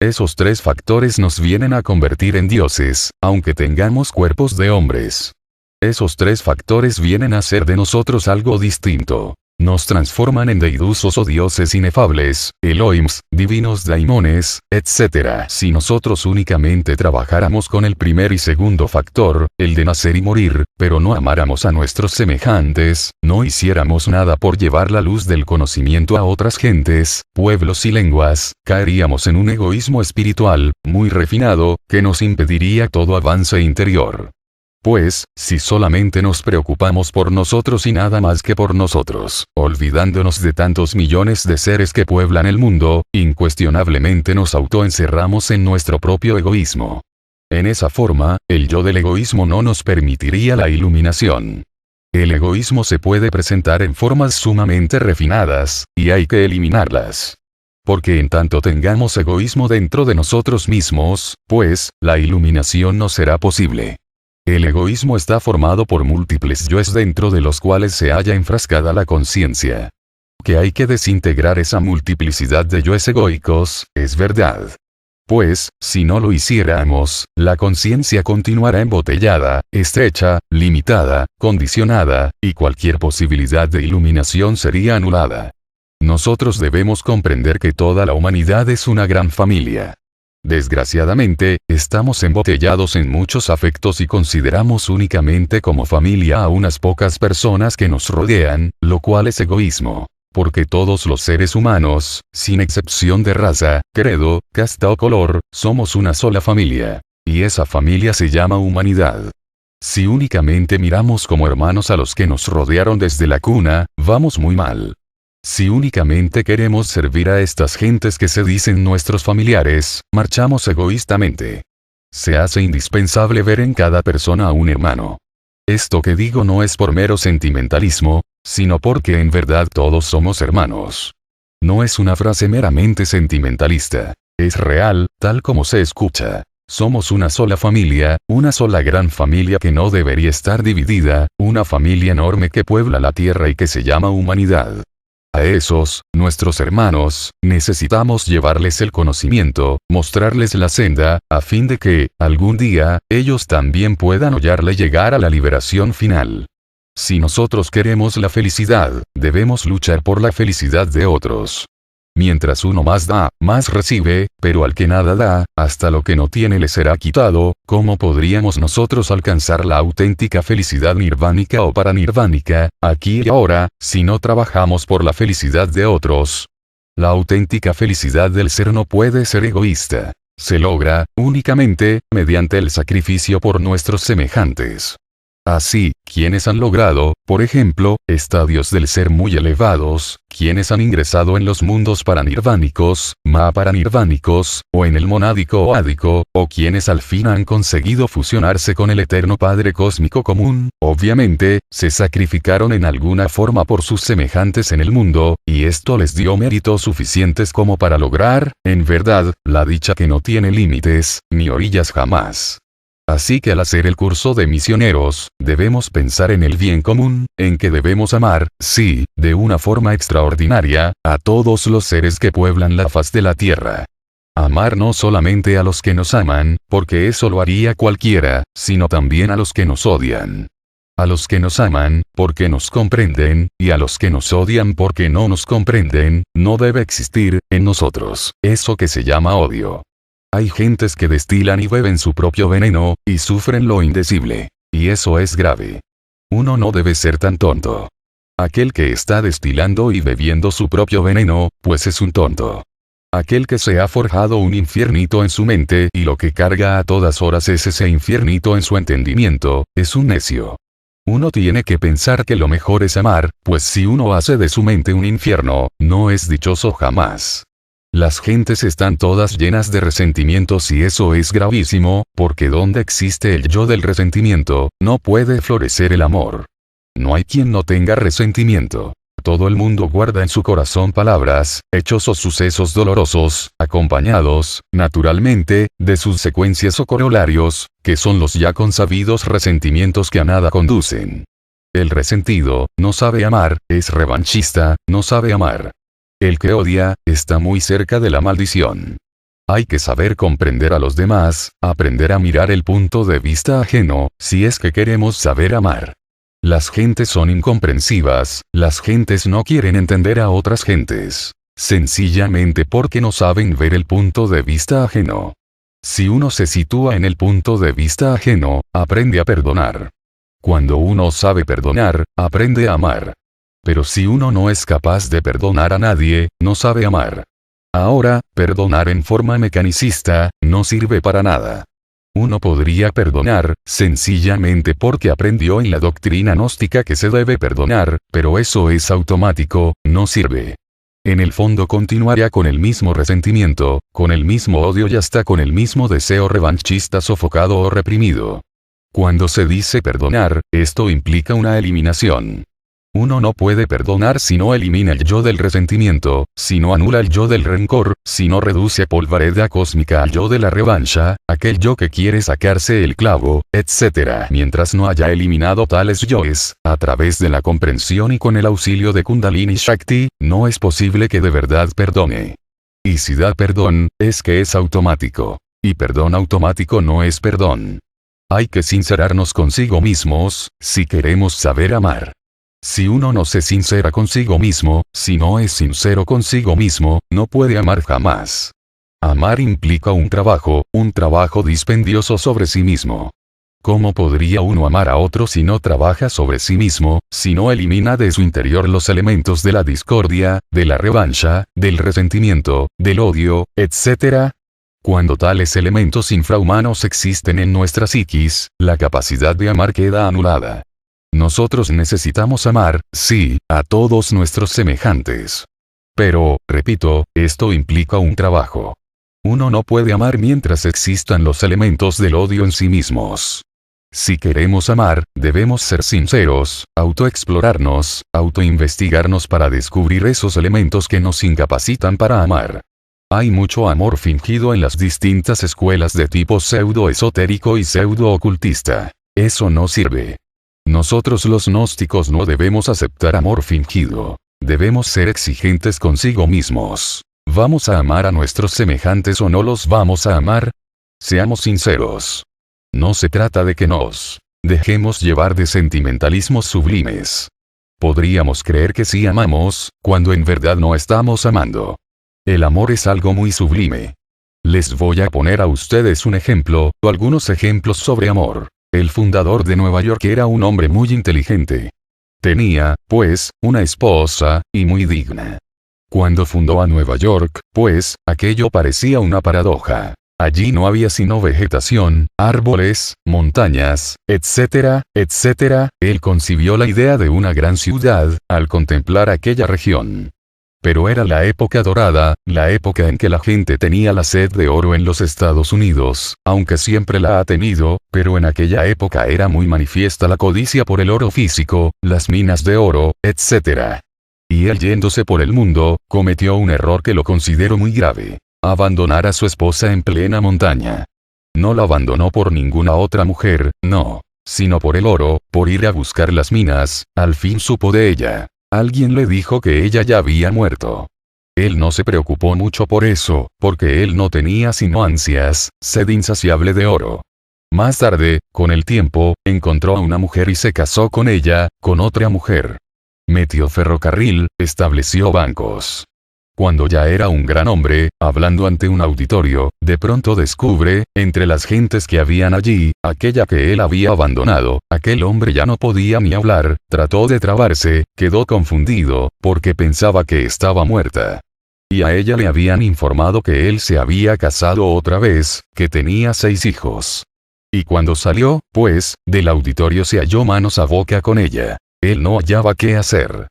Esos tres factores nos vienen a convertir en dioses, aunque tengamos cuerpos de hombres. Esos tres factores vienen a hacer de nosotros algo distinto. Nos transforman en deidusos o dioses inefables, Elohims, divinos daimones, etc. Si nosotros únicamente trabajáramos con el primer y segundo factor, el de nacer y morir, pero no amáramos a nuestros semejantes, no hiciéramos nada por llevar la luz del conocimiento a otras gentes, pueblos y lenguas, caeríamos en un egoísmo espiritual, muy refinado, que nos impediría todo avance interior. Pues, si solamente nos preocupamos por nosotros y nada más que por nosotros, olvidándonos de tantos millones de seres que pueblan el mundo, incuestionablemente nos autoencerramos en nuestro propio egoísmo. En esa forma, el yo del egoísmo no nos permitiría la iluminación. El egoísmo se puede presentar en formas sumamente refinadas, y hay que eliminarlas. Porque en tanto tengamos egoísmo dentro de nosotros mismos, pues, la iluminación no será posible. El egoísmo está formado por múltiples yoes dentro de los cuales se halla enfrascada la conciencia. Que hay que desintegrar esa multiplicidad de yoes egoicos, es verdad. Pues, si no lo hiciéramos, la conciencia continuará embotellada, estrecha, limitada, condicionada, y cualquier posibilidad de iluminación sería anulada. Nosotros debemos comprender que toda la humanidad es una gran familia. Desgraciadamente, estamos embotellados en muchos afectos y consideramos únicamente como familia a unas pocas personas que nos rodean, lo cual es egoísmo. Porque todos los seres humanos, sin excepción de raza, credo, casta o color, somos una sola familia. Y esa familia se llama humanidad. Si únicamente miramos como hermanos a los que nos rodearon desde la cuna, vamos muy mal. Si únicamente queremos servir a estas gentes que se dicen nuestros familiares, marchamos egoístamente. Se hace indispensable ver en cada persona a un hermano. Esto que digo no es por mero sentimentalismo, sino porque en verdad todos somos hermanos. No es una frase meramente sentimentalista. Es real, tal como se escucha. Somos una sola familia, una sola gran familia que no debería estar dividida, una familia enorme que puebla la tierra y que se llama humanidad. A esos, nuestros hermanos, necesitamos llevarles el conocimiento, mostrarles la senda, a fin de que, algún día, ellos también puedan hallarle llegar a la liberación final. Si nosotros queremos la felicidad, debemos luchar por la felicidad de otros. Mientras uno más da, más recibe, pero al que nada da, hasta lo que no tiene le será quitado. ¿Cómo podríamos nosotros alcanzar la auténtica felicidad nirvánica o paranirvánica, aquí y ahora, si no trabajamos por la felicidad de otros? La auténtica felicidad del ser no puede ser egoísta. Se logra, únicamente, mediante el sacrificio por nuestros semejantes. Así, quienes han logrado, por ejemplo, estadios del ser muy elevados, quienes han ingresado en los mundos paranirvánicos, mahaparanirvánicos, o en el monádico o ádico, o quienes al fin han conseguido fusionarse con el eterno Padre Cósmico Común, obviamente, se sacrificaron en alguna forma por sus semejantes en el mundo, y esto les dio méritos suficientes como para lograr, en verdad, la dicha que no tiene límites, ni orillas jamás. Así que al hacer el curso de misioneros, debemos pensar en el bien común, en que debemos amar, sí, de una forma extraordinaria, a todos los seres que pueblan la faz de la tierra. Amar no solamente a los que nos aman, porque eso lo haría cualquiera, sino también a los que nos odian. A los que nos aman, porque nos comprenden, y a los que nos odian porque no nos comprenden, no debe existir, en nosotros, eso que se llama odio. Hay gentes que destilan y beben su propio veneno, y sufren lo indecible. Y eso es grave. Uno no debe ser tan tonto. Aquel que está destilando y bebiendo su propio veneno, pues es un tonto. Aquel que se ha forjado un infiernito en su mente y lo que carga a todas horas es ese infiernito en su entendimiento, es un necio. Uno tiene que pensar que lo mejor es amar, pues si uno hace de su mente un infierno, no es dichoso jamás. Las gentes están todas llenas de resentimientos y eso es gravísimo, porque donde existe el yo del resentimiento, no puede florecer el amor. No hay quien no tenga resentimiento. Todo el mundo guarda en su corazón palabras, hechos o sucesos dolorosos, acompañados, naturalmente, de sus secuencias o corolarios, que son los ya consabidos resentimientos que a nada conducen. El resentido, no sabe amar, es revanchista, no sabe amar. El que odia, está muy cerca de la maldición. Hay que saber comprender a los demás, aprender a mirar el punto de vista ajeno, si es que queremos saber amar. Las gentes son incomprensivas, las gentes no quieren entender a otras gentes, sencillamente porque no saben ver el punto de vista ajeno. Si uno se sitúa en el punto de vista ajeno, aprende a perdonar. Cuando uno sabe perdonar, aprende a amar. Pero si uno no es capaz de perdonar a nadie, no sabe amar. Ahora, perdonar en forma mecanicista, no sirve para nada. Uno podría perdonar, sencillamente porque aprendió en la doctrina gnóstica que se debe perdonar, pero eso es automático, no sirve. En el fondo continuaría con el mismo resentimiento, con el mismo odio y hasta con el mismo deseo revanchista sofocado o reprimido. Cuando se dice perdonar, esto implica una eliminación. Uno no puede perdonar si no elimina el yo del resentimiento, si no anula el yo del rencor, si no reduce a polvareda cósmica al yo de la revancha, aquel yo que quiere sacarse el clavo, etc. Mientras no haya eliminado tales yoes, a través de la comprensión y con el auxilio de Kundalini Shakti, no es posible que de verdad perdone. Y si da perdón, es que es automático. Y perdón automático no es perdón. Hay que sincerarnos consigo mismos, si queremos saber amar. Si uno no se sincera consigo mismo, si no es sincero consigo mismo, no puede amar jamás. Amar implica un trabajo dispendioso sobre sí mismo. ¿Cómo podría uno amar a otro si no trabaja sobre sí mismo, si no elimina de su interior los elementos de la discordia, de la revancha, del resentimiento, del odio, etc.? Cuando tales elementos infrahumanos existen en nuestra psiquis, la capacidad de amar queda anulada. Nosotros necesitamos amar, sí, a todos nuestros semejantes. Pero, repito, esto implica un trabajo. Uno no puede amar mientras existan los elementos del odio en sí mismos. Si queremos amar, debemos ser sinceros, autoexplorarnos, autoinvestigarnos para descubrir esos elementos que nos incapacitan para amar. Hay mucho amor fingido en las distintas escuelas de tipo pseudo-esotérico y pseudo-ocultista. Eso no sirve. Nosotros los gnósticos no debemos aceptar amor fingido. Debemos ser exigentes consigo mismos. ¿Vamos a amar a nuestros semejantes o no los vamos a amar? Seamos sinceros. No se trata de que nos dejemos llevar de sentimentalismos sublimes. Podríamos creer que sí amamos, cuando en verdad no estamos amando. El amor es algo muy sublime. Les voy a poner a ustedes un ejemplo, o algunos ejemplos sobre amor. El fundador de Nueva York era un hombre muy inteligente. Tenía, pues, una esposa, y muy digna. Cuando fundó a Nueva York, pues, aquello parecía una paradoja. Allí no había sino vegetación, árboles, montañas, etcétera, etcétera. Él concibió la idea de una gran ciudad, al contemplar aquella región. Pero era la época dorada, la época en que la gente tenía la sed de oro en los Estados Unidos, aunque siempre la ha tenido, pero en aquella época era muy manifiesta la codicia por el oro físico, las minas de oro, etc. Y él, yéndose por el mundo, cometió un error que lo considero muy grave: abandonar a su esposa en plena montaña. No la abandonó por ninguna otra mujer, no, sino por el oro, por ir a buscar las minas. Al fin supo de ella. Alguien le dijo que ella ya había muerto. Él no se preocupó mucho por eso, porque él no tenía sino ansias, sed insaciable de oro. Más tarde, con el tiempo, encontró a una mujer y se casó con ella, con otra mujer. Metió ferrocarril, estableció bancos. Cuando ya era un gran hombre, hablando ante un auditorio, de pronto descubre, entre las gentes que habían allí, aquella que él había abandonado. Aquel hombre ya no podía ni hablar, trató de trabarse, quedó confundido, porque pensaba que estaba muerta. Y a ella le habían informado que él se había casado otra vez, que tenía 6 hijos. Y cuando salió, pues, del auditorio se halló manos a boca con ella. Él no hallaba qué hacer.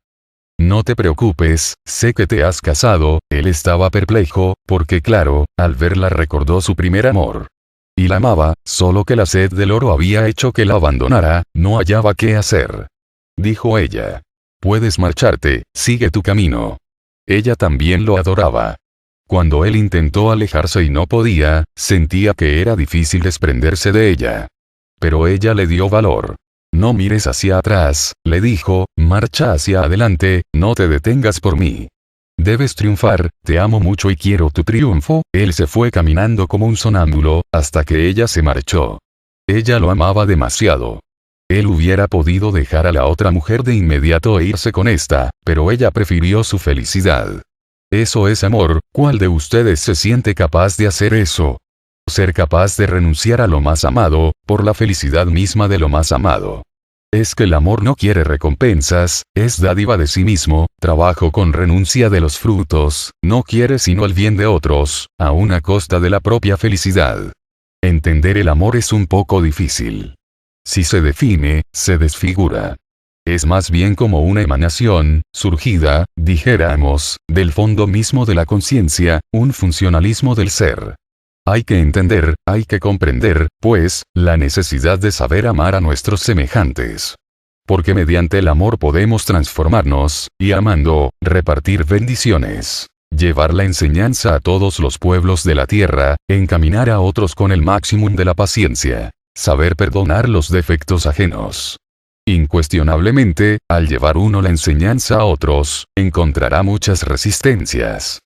No te preocupes, sé que te has casado. Él estaba perplejo, porque claro, al verla recordó su primer amor. Y la amaba, solo que la sed del oro había hecho que la abandonara, no hallaba qué hacer. Dijo ella. Puedes marcharte, sigue tu camino. Ella también lo adoraba. Cuando él intentó alejarse y no podía, sentía que era difícil desprenderse de ella. Pero ella le dio valor. No mires hacia atrás, le dijo, marcha hacia adelante, no te detengas por mí. Debes triunfar, te amo mucho y quiero tu triunfo. Él se fue caminando como un sonámbulo, hasta que ella se marchó. Ella lo amaba demasiado. Él hubiera podido dejar a la otra mujer de inmediato e irse con esta, pero ella prefirió su felicidad. Eso es amor. ¿Cuál de ustedes se siente capaz de hacer eso? Ser capaz de renunciar a lo más amado, por la felicidad misma de lo más amado. Es que el amor no quiere recompensas, es dádiva de sí mismo, trabajo con renuncia de los frutos, no quiere sino el bien de otros, aun a costa de la propia felicidad. Entender el amor es un poco difícil. Si se define, se desfigura. Es más bien como una emanación, surgida, dijéramos, del fondo mismo de la conciencia, un funcionalismo del ser. Hay que entender, hay que comprender, pues, la necesidad de saber amar a nuestros semejantes. Porque mediante el amor podemos transformarnos, y amando, repartir bendiciones, llevar la enseñanza a todos los pueblos de la tierra, encaminar a otros con el máximum de la paciencia, saber perdonar los defectos ajenos. Incuestionablemente, al llevar uno la enseñanza a otros, encontrará muchas resistencias.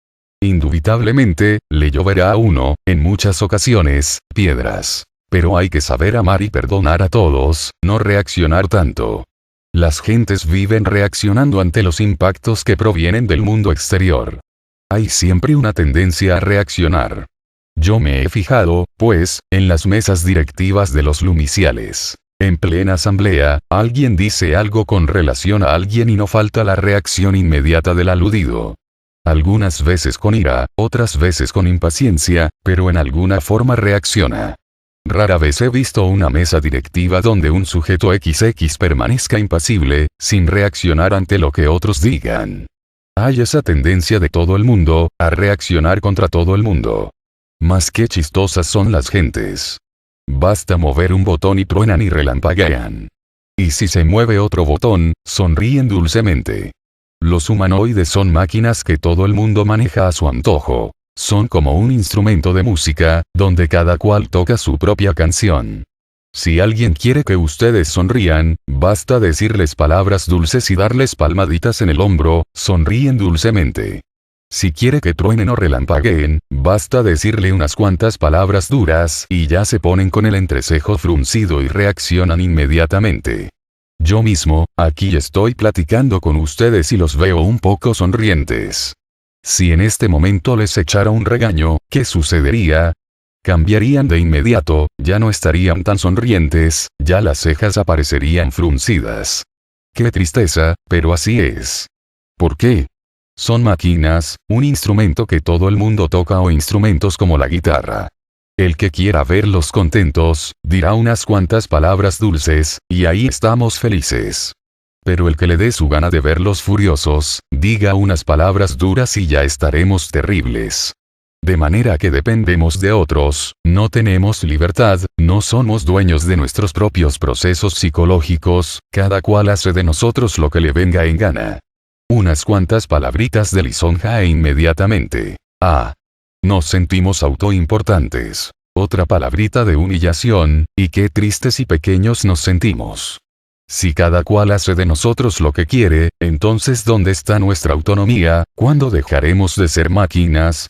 Indubitablemente, le lloverá a uno, en muchas ocasiones, piedras. Pero hay que saber amar y perdonar a todos, no reaccionar tanto. Las gentes viven reaccionando ante los impactos que provienen del mundo exterior. Hay siempre una tendencia a reaccionar. Yo me he fijado, pues, en las mesas directivas de los lumiciales. En plena asamblea, alguien dice algo con relación a alguien y no falta la reacción inmediata del aludido. Algunas veces con ira, otras veces con impaciencia, pero en alguna forma reacciona. Rara vez he visto una mesa directiva donde un sujeto XX permanezca impasible, sin reaccionar ante lo que otros digan. Hay esa tendencia de todo el mundo, a reaccionar contra todo el mundo. Mas qué chistosas son las gentes. Basta mover un botón y truenan y relampaguean. Y si se mueve otro botón, sonríen dulcemente. Los humanoides son máquinas que todo el mundo maneja a su antojo. Son como un instrumento de música, donde cada cual toca su propia canción. Si alguien quiere que ustedes sonrían, basta decirles palabras dulces y darles palmaditas en el hombro, sonríen dulcemente. Si quiere que truenen o relampagueen, basta decirle unas cuantas palabras duras y ya se ponen con el entrecejo fruncido y reaccionan inmediatamente. Yo mismo, aquí estoy platicando con ustedes y los veo un poco sonrientes. Si en este momento les echara un regaño, ¿qué sucedería? Cambiarían de inmediato, ya no estarían tan sonrientes, ya las cejas aparecerían fruncidas. Qué tristeza, pero así es. ¿Por qué? Son máquinas, un instrumento que todo el mundo toca o instrumentos como la guitarra. El que quiera verlos contentos, dirá unas cuantas palabras dulces, y ahí estamos felices. Pero el que le dé su gana de verlos furiosos, diga unas palabras duras y ya estaremos terribles. De manera que dependemos de otros, no tenemos libertad, no somos dueños de nuestros propios procesos psicológicos, cada cual hace de nosotros lo que le venga en gana. Unas cuantas palabritas de lisonja e inmediatamente. Nos sentimos autoimportantes. Otra palabrita de humillación, y qué tristes y pequeños nos sentimos. Si cada cual hace de nosotros lo que quiere, entonces ¿dónde está nuestra autonomía? ¿Cuándo dejaremos de ser máquinas?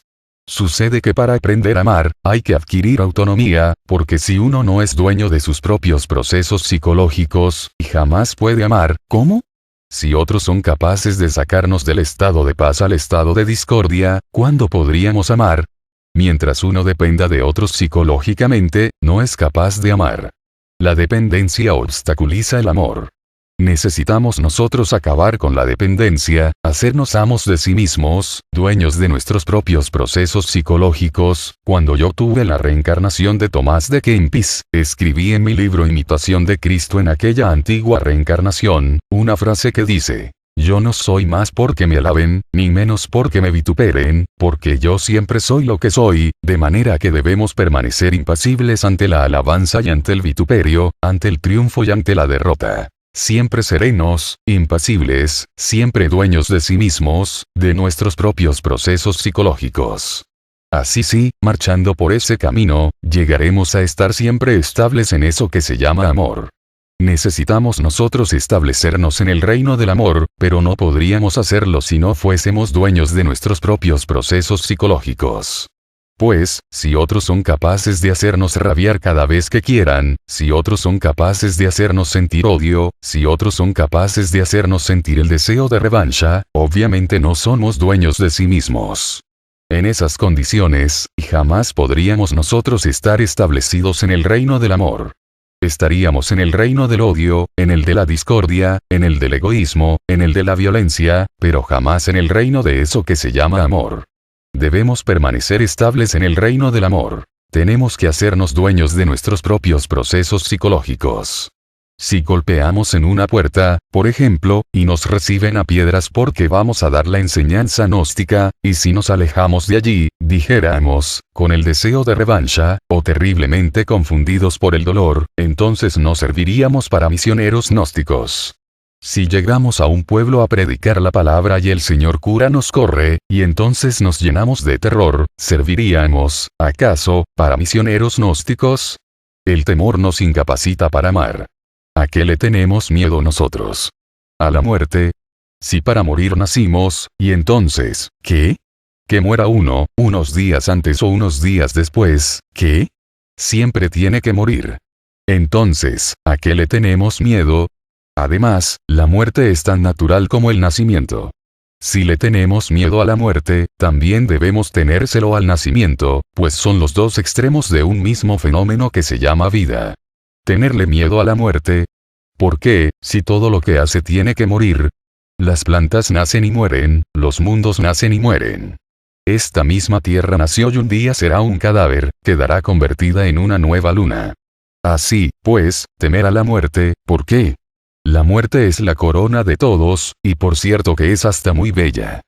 Sucede que para aprender a amar, hay que adquirir autonomía, porque si uno no es dueño de sus propios procesos psicológicos, y jamás puede amar, ¿cómo? Si otros son capaces de sacarnos del estado de paz al estado de discordia, ¿cuándo podríamos amar? Mientras uno dependa de otros psicológicamente, no es capaz de amar. La dependencia obstaculiza el amor. Necesitamos nosotros acabar con la dependencia, hacernos amos de sí mismos, dueños de nuestros propios procesos psicológicos. Cuando yo tuve la reencarnación de Tomás de Kempis, escribí en mi libro Imitación de Cristo en aquella antigua reencarnación, una frase que dice: yo no soy más porque me alaben, ni menos porque me vituperen, porque yo siempre soy lo que soy, de manera que debemos permanecer impasibles ante la alabanza y ante el vituperio, ante el triunfo y ante la derrota. Siempre serenos, impasibles, siempre dueños de sí mismos, de nuestros propios procesos psicológicos. Así sí, marchando por ese camino, llegaremos a estar siempre estables en eso que se llama amor. Necesitamos nosotros establecernos en el reino del amor, pero no podríamos hacerlo si no fuésemos dueños de nuestros propios procesos psicológicos. Pues, si otros son capaces de hacernos rabiar cada vez que quieran, si otros son capaces de hacernos sentir odio, si otros son capaces de hacernos sentir el deseo de revancha, obviamente no somos dueños de sí mismos. En esas condiciones, jamás podríamos nosotros estar establecidos en el reino del amor. Estaríamos en el reino del odio, en el de la discordia, en el del egoísmo, en el de la violencia, pero jamás en el reino de eso que se llama amor. Debemos permanecer estables en el reino del amor. Tenemos que hacernos dueños de nuestros propios procesos psicológicos. Si golpeamos en una puerta, por ejemplo, y nos reciben a piedras porque vamos a dar la enseñanza gnóstica, y si nos alejamos de allí, dijéramos, con el deseo de revancha, o terriblemente confundidos por el dolor, entonces no serviríamos para misioneros gnósticos. Si llegamos a un pueblo a predicar la palabra y el señor cura nos corre, y entonces nos llenamos de terror, ¿serviríamos, acaso, para misioneros gnósticos? El temor nos incapacita para amar. ¿A qué le tenemos miedo nosotros? ¿A la muerte? Si para morir nacimos, ¿y entonces, qué? Que muera uno, unos días antes o unos días después, ¿qué? Siempre tiene que morir. Entonces, ¿a qué le tenemos miedo? Además, la muerte es tan natural como el nacimiento. Si le tenemos miedo a la muerte, también debemos tenérselo al nacimiento, pues son los dos extremos de un mismo fenómeno que se llama vida. Tenerle miedo a la muerte. ¿Por qué, si todo lo que hace tiene que morir? Las plantas nacen y mueren, los mundos nacen y mueren. Esta misma tierra nació y un día será un cadáver, quedará convertida en una nueva luna. Así, pues, temer a la muerte, ¿por qué? La muerte es la corona de todos, y por cierto que es hasta muy bella.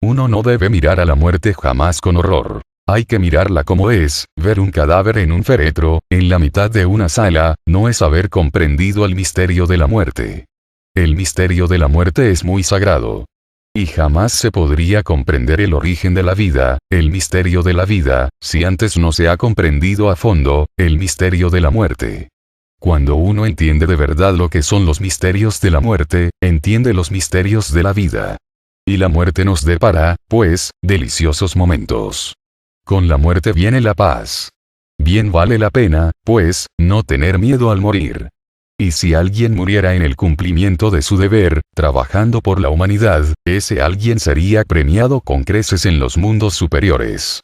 Uno no debe mirar a la muerte jamás con horror. Hay que mirarla como es. Ver un cadáver en un féretro, en la mitad de una sala, no es haber comprendido el misterio de la muerte. El misterio de la muerte es muy sagrado. Y jamás se podría comprender el origen de la vida, el misterio de la vida, si antes no se ha comprendido a fondo, el misterio de la muerte. Cuando uno entiende de verdad lo que son los misterios de la muerte, entiende los misterios de la vida. Y la muerte nos depara, pues, deliciosos momentos. Con la muerte viene la paz. Bien vale la pena, pues, no tener miedo al morir. Y si alguien muriera en el cumplimiento de su deber, trabajando por la humanidad, ese alguien sería premiado con creces en los mundos superiores.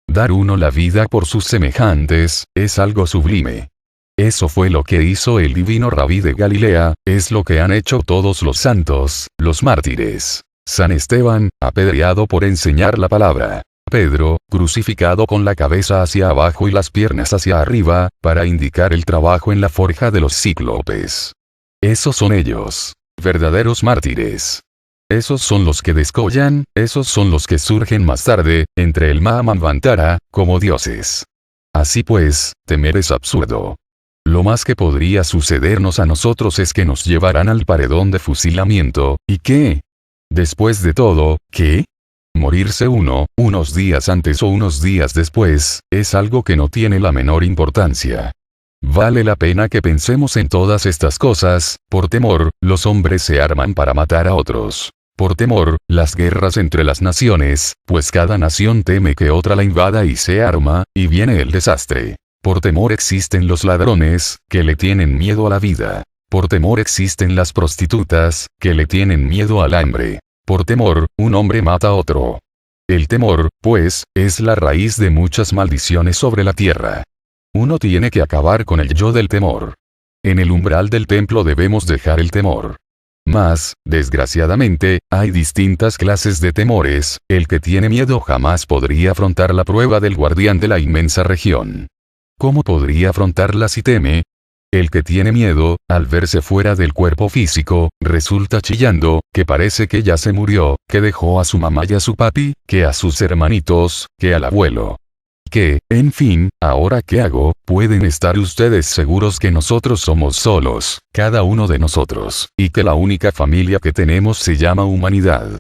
Dar uno la vida por sus semejantes, es algo sublime. Eso fue lo que hizo el divino Rabí de Galilea, es lo que han hecho todos los santos, los mártires. San Esteban, apedreado por enseñar la palabra. Pedro, crucificado con la cabeza hacia abajo y las piernas hacia arriba, para indicar el trabajo en la forja de los cíclopes. Esos son ellos, verdaderos mártires. Esos son los que descollan, esos son los que surgen más tarde, entre el Mahamantara, como dioses. Así pues, temer es absurdo. Lo más que podría sucedernos a nosotros es que nos llevaran al paredón de fusilamiento, ¿y qué? Después de todo, ¿qué? Morirse uno, unos días antes o unos días después, es algo que no tiene la menor importancia. Vale la pena que pensemos en todas estas cosas. Por temor, los hombres se arman para matar a otros. Por temor, las guerras entre las naciones, pues cada nación teme que otra la invada y se arma, y viene el desastre. Por temor existen los ladrones, que le tienen miedo a la vida. Por temor existen las prostitutas, que le tienen miedo al hambre. Por temor, un hombre mata a otro. El temor, pues, es la raíz de muchas maldiciones sobre la tierra. Uno tiene que acabar con el yo del temor. En el umbral del templo debemos dejar el temor. Mas, desgraciadamente, hay distintas clases de temores. El que tiene miedo jamás podría afrontar la prueba del guardián de la inmensa región. ¿Cómo podría afrontarla si teme? El que tiene miedo, al verse fuera del cuerpo físico, resulta chillando, que parece que ya se murió, que dejó a su mamá y a su papi, que a sus hermanitos, que al abuelo. Que, en fin, ¿ahora qué hago? Pueden estar ustedes seguros que nosotros somos solos, cada uno de nosotros, y que la única familia que tenemos se llama humanidad.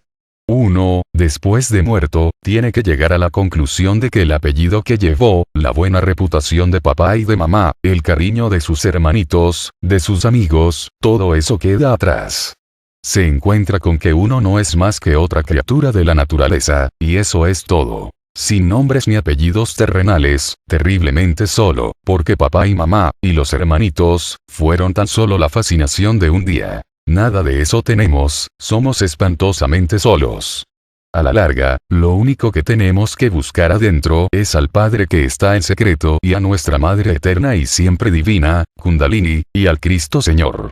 Uno, después de muerto, tiene que llegar a la conclusión de que el apellido que llevó, la buena reputación de papá y de mamá, el cariño de sus hermanitos, de sus amigos, todo eso queda atrás. Se encuentra con que uno no es más que otra criatura de la naturaleza, y eso es todo. Sin nombres ni apellidos terrenales, terriblemente solo, porque papá y mamá, y los hermanitos, fueron tan solo la fascinación de un día. Nada de eso tenemos, somos espantosamente solos. A la larga, lo único que tenemos que buscar adentro es al Padre que está en secreto y a nuestra Madre eterna y siempre divina, Kundalini, y al Cristo Señor.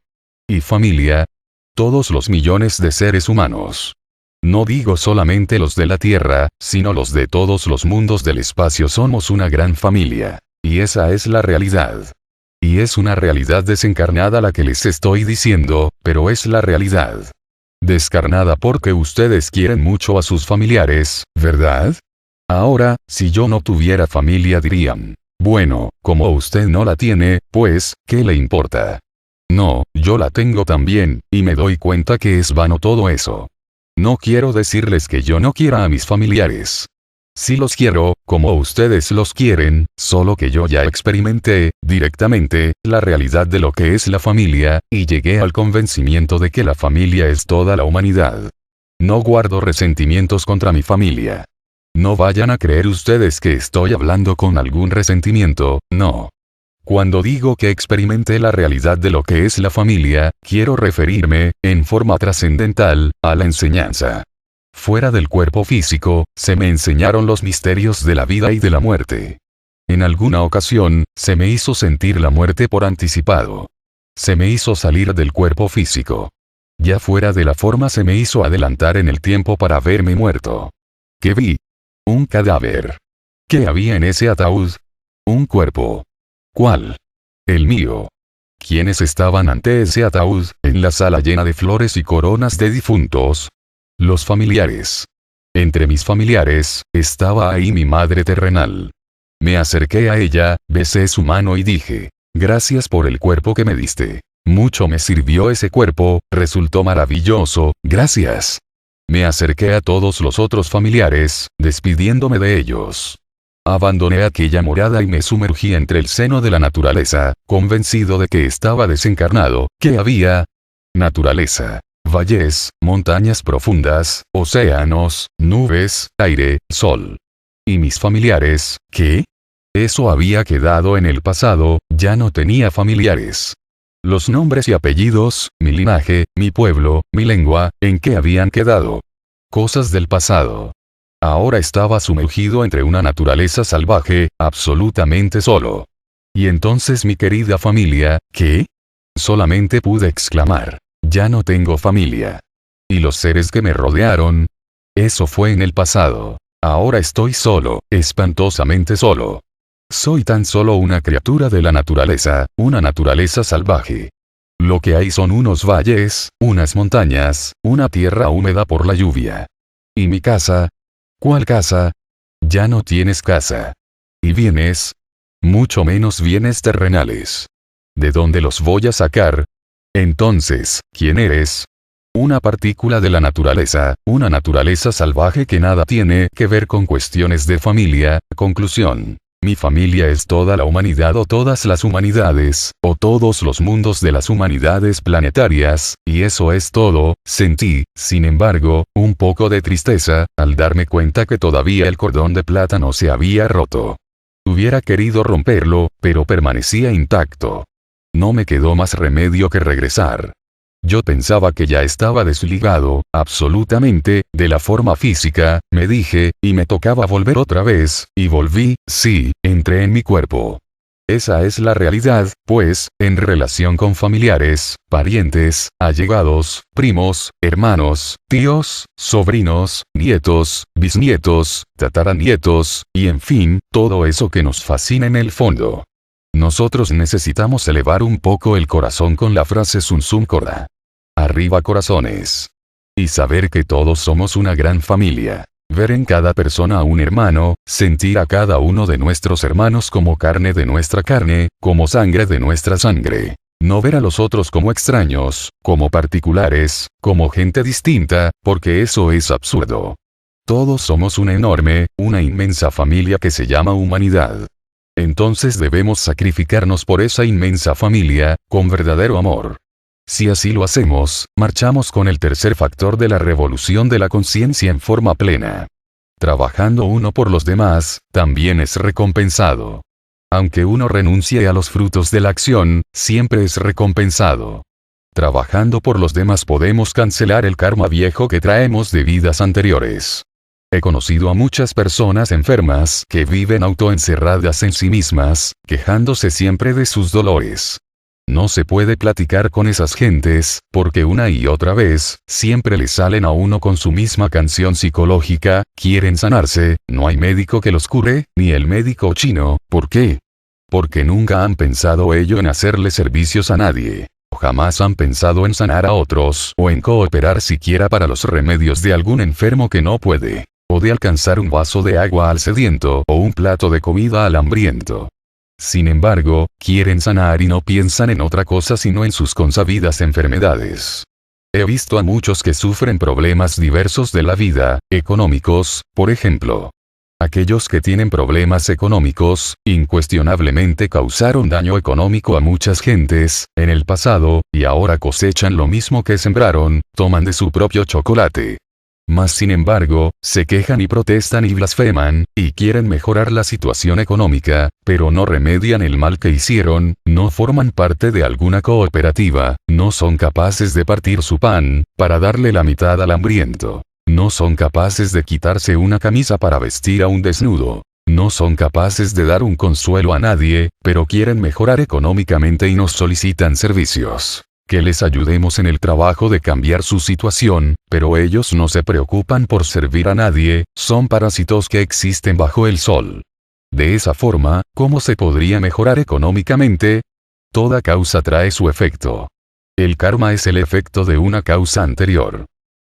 Y familia. Todos los millones de seres humanos. No digo solamente los de la Tierra, sino los de todos los mundos del espacio somos una gran familia. Y esa es la realidad. Y es una realidad desencarnada la que les estoy diciendo, pero es la realidad. Descarnada porque ustedes quieren mucho a sus familiares, ¿verdad? Ahora, si yo no tuviera familia dirían, bueno, como usted no la tiene, pues, ¿qué le importa? No, yo la tengo también, y me doy cuenta que es vano todo eso. No quiero decirles que yo no quiera a mis familiares. Sí los quiero, como ustedes los quieren, solo que yo ya experimenté, directamente, la realidad de lo que es la familia, y llegué al convencimiento de que la familia es toda la humanidad. No guardo resentimientos contra mi familia. No vayan a creer ustedes que estoy hablando con algún resentimiento, no. Cuando digo que experimenté la realidad de lo que es la familia, quiero referirme, en forma trascendental, a la enseñanza. Fuera del cuerpo físico, se me enseñaron los misterios de la vida y de la muerte. En alguna ocasión, se me hizo sentir la muerte por anticipado. Se me hizo salir del cuerpo físico. Ya fuera de la forma se me hizo adelantar en el tiempo para verme muerto. ¿Qué vi? Un cadáver. ¿Qué había en ese ataúd? Un cuerpo. ¿Cuál? El mío. ¿Quiénes estaban ante ese ataúd, en la sala llena de flores y coronas de difuntos? Los familiares. Entre mis familiares, estaba ahí mi madre terrenal. Me acerqué a ella, besé su mano y dije, gracias por el cuerpo que me diste. Mucho me sirvió ese cuerpo, resultó maravilloso, gracias. Me acerqué a todos los otros familiares, despidiéndome de ellos. Abandoné aquella morada y me sumergí entre el seno de la naturaleza, convencido de que estaba desencarnado, que había naturaleza. Valles, montañas profundas, océanos, nubes, aire, sol. ¿Y mis familiares, qué? Eso había quedado en el pasado, ya no tenía familiares. Los nombres y apellidos, mi linaje, mi pueblo, mi lengua, ¿en qué habían quedado? Cosas del pasado. Ahora estaba sumergido entre una naturaleza salvaje, absolutamente solo. Y entonces mi querida familia, ¿qué? Solamente pude exclamar. Ya no tengo familia. ¿Y los seres que me rodearon? Eso fue en el pasado. Ahora estoy solo, espantosamente solo. Soy tan solo una criatura de la naturaleza, una naturaleza salvaje. Lo que hay son unos valles, unas montañas, una tierra húmeda por la lluvia. ¿Y mi casa? ¿Cuál casa? Ya no tienes casa. ¿Y bienes? Mucho menos bienes terrenales. ¿De dónde los voy a sacar? Entonces, ¿quién eres? Una partícula de la naturaleza, una naturaleza salvaje que nada tiene que ver con cuestiones de familia. Conclusión. Mi familia es toda la humanidad o todas las humanidades, o todos los mundos de las humanidades planetarias, y eso es todo. Sentí, sin embargo, un poco de tristeza, al darme cuenta que todavía el cordón de plata no se había roto. Hubiera querido romperlo, pero permanecía intacto. No me quedó más remedio que regresar. Yo pensaba que ya estaba desligado, absolutamente, de la forma física, me dije, y me tocaba volver otra vez, y volví, sí, entré en mi cuerpo. Esa es la realidad, pues, en relación con familiares, parientes, allegados, primos, hermanos, tíos, sobrinos, nietos, bisnietos, tataranietos, y en fin, todo eso que nos fascina en el fondo. Nosotros necesitamos elevar un poco el corazón con la frase Sun Sun Corda. Arriba corazones. Y saber que todos somos una gran familia. Ver en cada persona a un hermano, sentir a cada uno de nuestros hermanos como carne de nuestra carne, como sangre de nuestra sangre. No ver a los otros como extraños, como particulares, como gente distinta, porque eso es absurdo. Todos somos una enorme, una inmensa familia que se llama humanidad. Entonces debemos sacrificarnos por esa inmensa familia, con verdadero amor. Si así lo hacemos, marchamos con el tercer factor de la revolución de la conciencia en forma plena. Trabajando uno por los demás, también es recompensado. Aunque uno renuncie a los frutos de la acción, siempre es recompensado. Trabajando por los demás podemos cancelar el karma viejo que traemos de vidas anteriores. He conocido a muchas personas enfermas que viven autoencerradas en sí mismas, quejándose siempre de sus dolores. No se puede platicar con esas gentes, porque una y otra vez, siempre le salen a uno con su misma canción psicológica, quieren sanarse, no hay médico que los cure, ni el médico chino, ¿por qué? Porque nunca han pensado ello en hacerle servicios a nadie. Jamás han pensado en sanar a otros, o en cooperar siquiera para los remedios de algún enfermo que no puede, o de alcanzar un vaso de agua al sediento, o un plato de comida al hambriento. Sin embargo, quieren sanar y no piensan en otra cosa sino en sus consabidas enfermedades. He visto a muchos que sufren problemas diversos de la vida, económicos, por ejemplo. Aquellos que tienen problemas económicos, incuestionablemente causaron daño económico a muchas gentes, en el pasado, y ahora cosechan lo mismo que sembraron, toman de su propio chocolate. Mas sin embargo, se quejan y protestan y blasfeman, y quieren mejorar la situación económica, pero no remedian el mal que hicieron, no forman parte de alguna cooperativa, no son capaces de partir su pan, para darle la mitad al hambriento. No son capaces de quitarse una camisa para vestir a un desnudo. No son capaces de dar un consuelo a nadie, pero quieren mejorar económicamente y nos solicitan servicios. Que les ayudemos en el trabajo de cambiar su situación, pero ellos no se preocupan por servir a nadie, son parásitos que existen bajo el sol. De esa forma, ¿cómo se podría mejorar económicamente? Toda causa trae su efecto. El karma es el efecto de una causa anterior.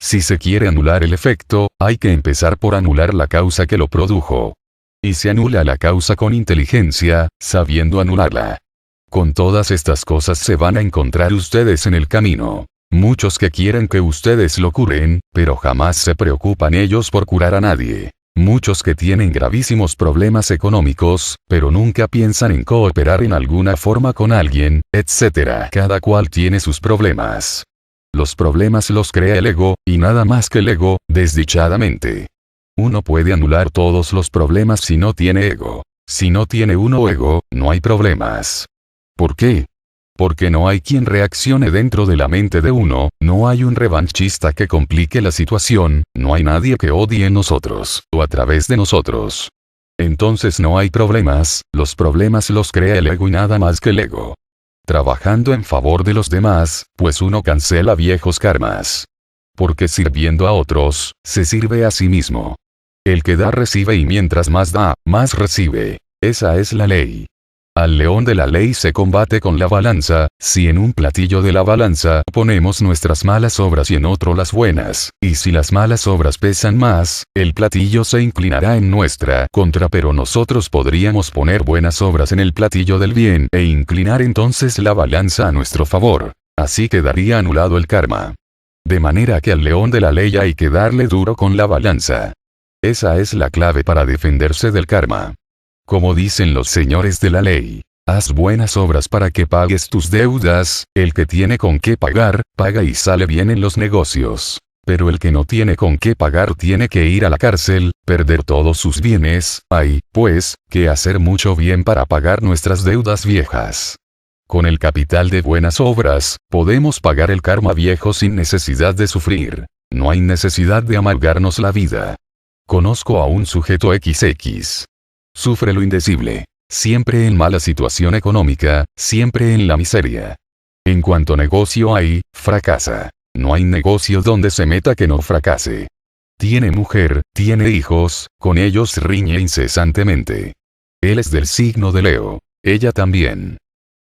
Si se quiere anular el efecto, hay que empezar por anular la causa que lo produjo. Y se anula la causa con inteligencia, sabiendo anularla. Con todas estas cosas se van a encontrar ustedes en el camino. Muchos que quieren que ustedes lo curen, pero jamás se preocupan ellos por curar a nadie. Muchos que tienen gravísimos problemas económicos, pero nunca piensan en cooperar en alguna forma con alguien, etc. Cada cual tiene sus problemas. Los problemas los crea el ego, y nada más que el ego, desdichadamente. Uno puede anular todos los problemas si no tiene ego. Si no tiene uno ego, no hay problemas. ¿Por qué? Porque no hay quien reaccione dentro de la mente de uno, no hay un revanchista que complique la situación, no hay nadie que odie en nosotros, o a través de nosotros. Entonces no hay problemas, los problemas los crea el ego y nada más que el ego. Trabajando en favor de los demás, pues uno cancela viejos karmas. Porque sirviendo a otros, se sirve a sí mismo. El que da recibe y mientras más da, más recibe. Esa es la ley. Al león de la ley se combate con la balanza, si en un platillo de la balanza ponemos nuestras malas obras y en otro las buenas, y si las malas obras pesan más, el platillo se inclinará en nuestra contra, pero nosotros podríamos poner buenas obras en el platillo del bien e inclinar entonces la balanza a nuestro favor. Así quedaría anulado el karma. De manera que al león de la ley hay que darle duro con la balanza. Esa es la clave para defenderse del karma. Como dicen los señores de la ley, haz buenas obras para que pagues tus deudas, el que tiene con qué pagar, paga y sale bien en los negocios. Pero el que no tiene con qué pagar tiene que ir a la cárcel, perder todos sus bienes, hay, pues, que hacer mucho bien para pagar nuestras deudas viejas. Con el capital de buenas obras, podemos pagar el karma viejo sin necesidad de sufrir. No hay necesidad de amargarnos la vida. Conozco a un sujeto XX. Sufre lo indecible. Siempre en mala situación económica, siempre en la miseria. En cuanto negocio hay, fracasa. No hay negocio donde se meta que no fracase. Tiene mujer, tiene hijos, con ellos riñe incesantemente. Él es del signo de Leo. Ella también.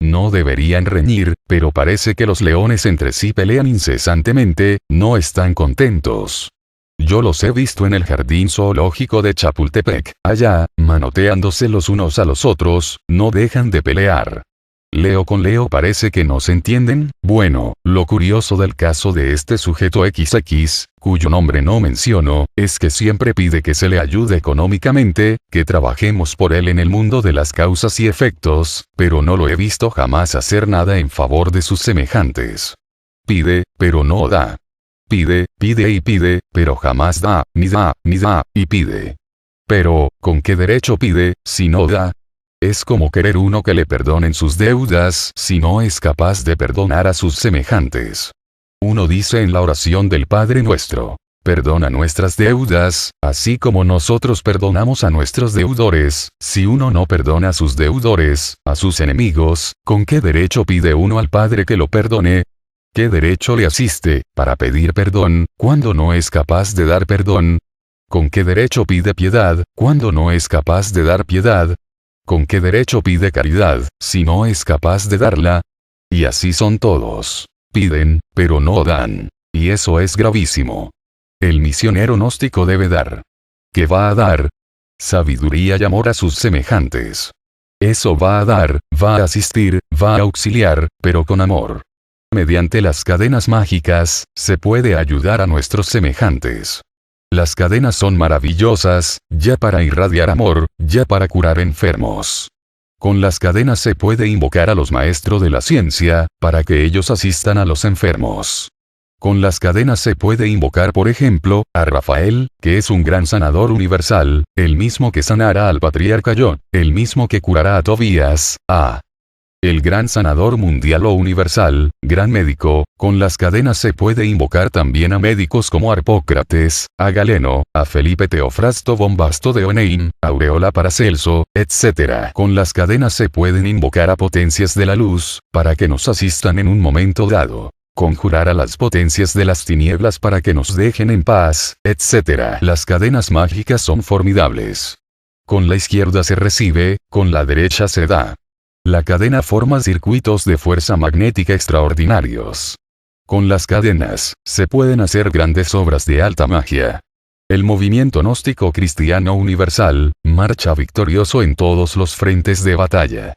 No deberían reñir, pero parece que los leones entre sí pelean incesantemente, no están contentos. Yo los he visto en el jardín zoológico de Chapultepec, allá, manoteándose los unos a los otros, no dejan de pelear. Leo con Leo parece que no se entienden. Bueno, lo curioso del caso de este sujeto XX, cuyo nombre no menciono, es que siempre pide que se le ayude económicamente, que trabajemos por él en el mundo de las causas y efectos, pero no lo he visto jamás hacer nada en favor de sus semejantes. Pide, pero no da. Pide, pide y pide, pero jamás da, ni da, y pide. Pero, ¿con qué derecho pide, si no da? Es como querer uno que le perdonen sus deudas si no es capaz de perdonar a sus semejantes. Uno dice en la oración del Padre Nuestro: perdona nuestras deudas, así como nosotros perdonamos a nuestros deudores. Si uno no perdona a sus deudores, a sus enemigos, ¿con qué derecho pide uno al Padre que lo perdone? ¿Qué derecho le asiste, para pedir perdón, cuando no es capaz de dar perdón? ¿Con qué derecho pide piedad, cuando no es capaz de dar piedad? ¿Con qué derecho pide caridad, si no es capaz de darla? Y así son todos. Piden, pero no dan. Y eso es gravísimo. El misionero gnóstico debe dar. ¿Qué va a dar? Sabiduría y amor a sus semejantes. Eso va a dar, va a asistir, va a auxiliar, pero con amor. Mediante las cadenas mágicas, se puede ayudar a nuestros semejantes. Las cadenas son maravillosas, ya para irradiar amor, ya para curar enfermos. Con las cadenas se puede invocar a los maestros de la ciencia, para que ellos asistan a los enfermos. Con las cadenas se puede invocar, por ejemplo, a Rafael, que es un gran sanador universal, el mismo que sanará al patriarca John, el mismo que curará a Tobías, el gran sanador mundial o universal, gran médico. Con las cadenas se puede invocar también a médicos como Arpócrates, a Galeno, a Felipe Teofrasto Bombasto de Oneim, Aureola Paracelso, etc. Con las cadenas se pueden invocar a potencias de la luz, para que nos asistan en un momento dado. Conjurar a las potencias de las tinieblas para que nos dejen en paz, etc. Las cadenas mágicas son formidables. Con la izquierda se recibe, con la derecha se da. La cadena forma circuitos de fuerza magnética extraordinarios. Con las cadenas, se pueden hacer grandes obras de alta magia. El movimiento gnóstico cristiano universal, marcha victorioso en todos los frentes de batalla.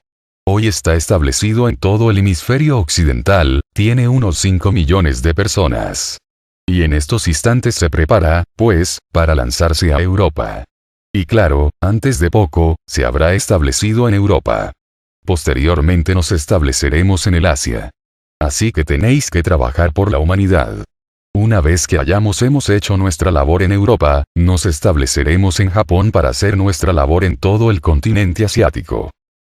Hoy está establecido en todo el hemisferio occidental, tiene unos 5 millones de personas. Y en estos instantes se prepara, pues, para lanzarse a Europa. Y claro, antes de poco, se habrá establecido en Europa. Posteriormente nos estableceremos en el Asia. Así que tenéis que trabajar por la humanidad. Una vez que hemos hecho nuestra labor en Europa, nos estableceremos en Japón para hacer nuestra labor en todo el continente asiático.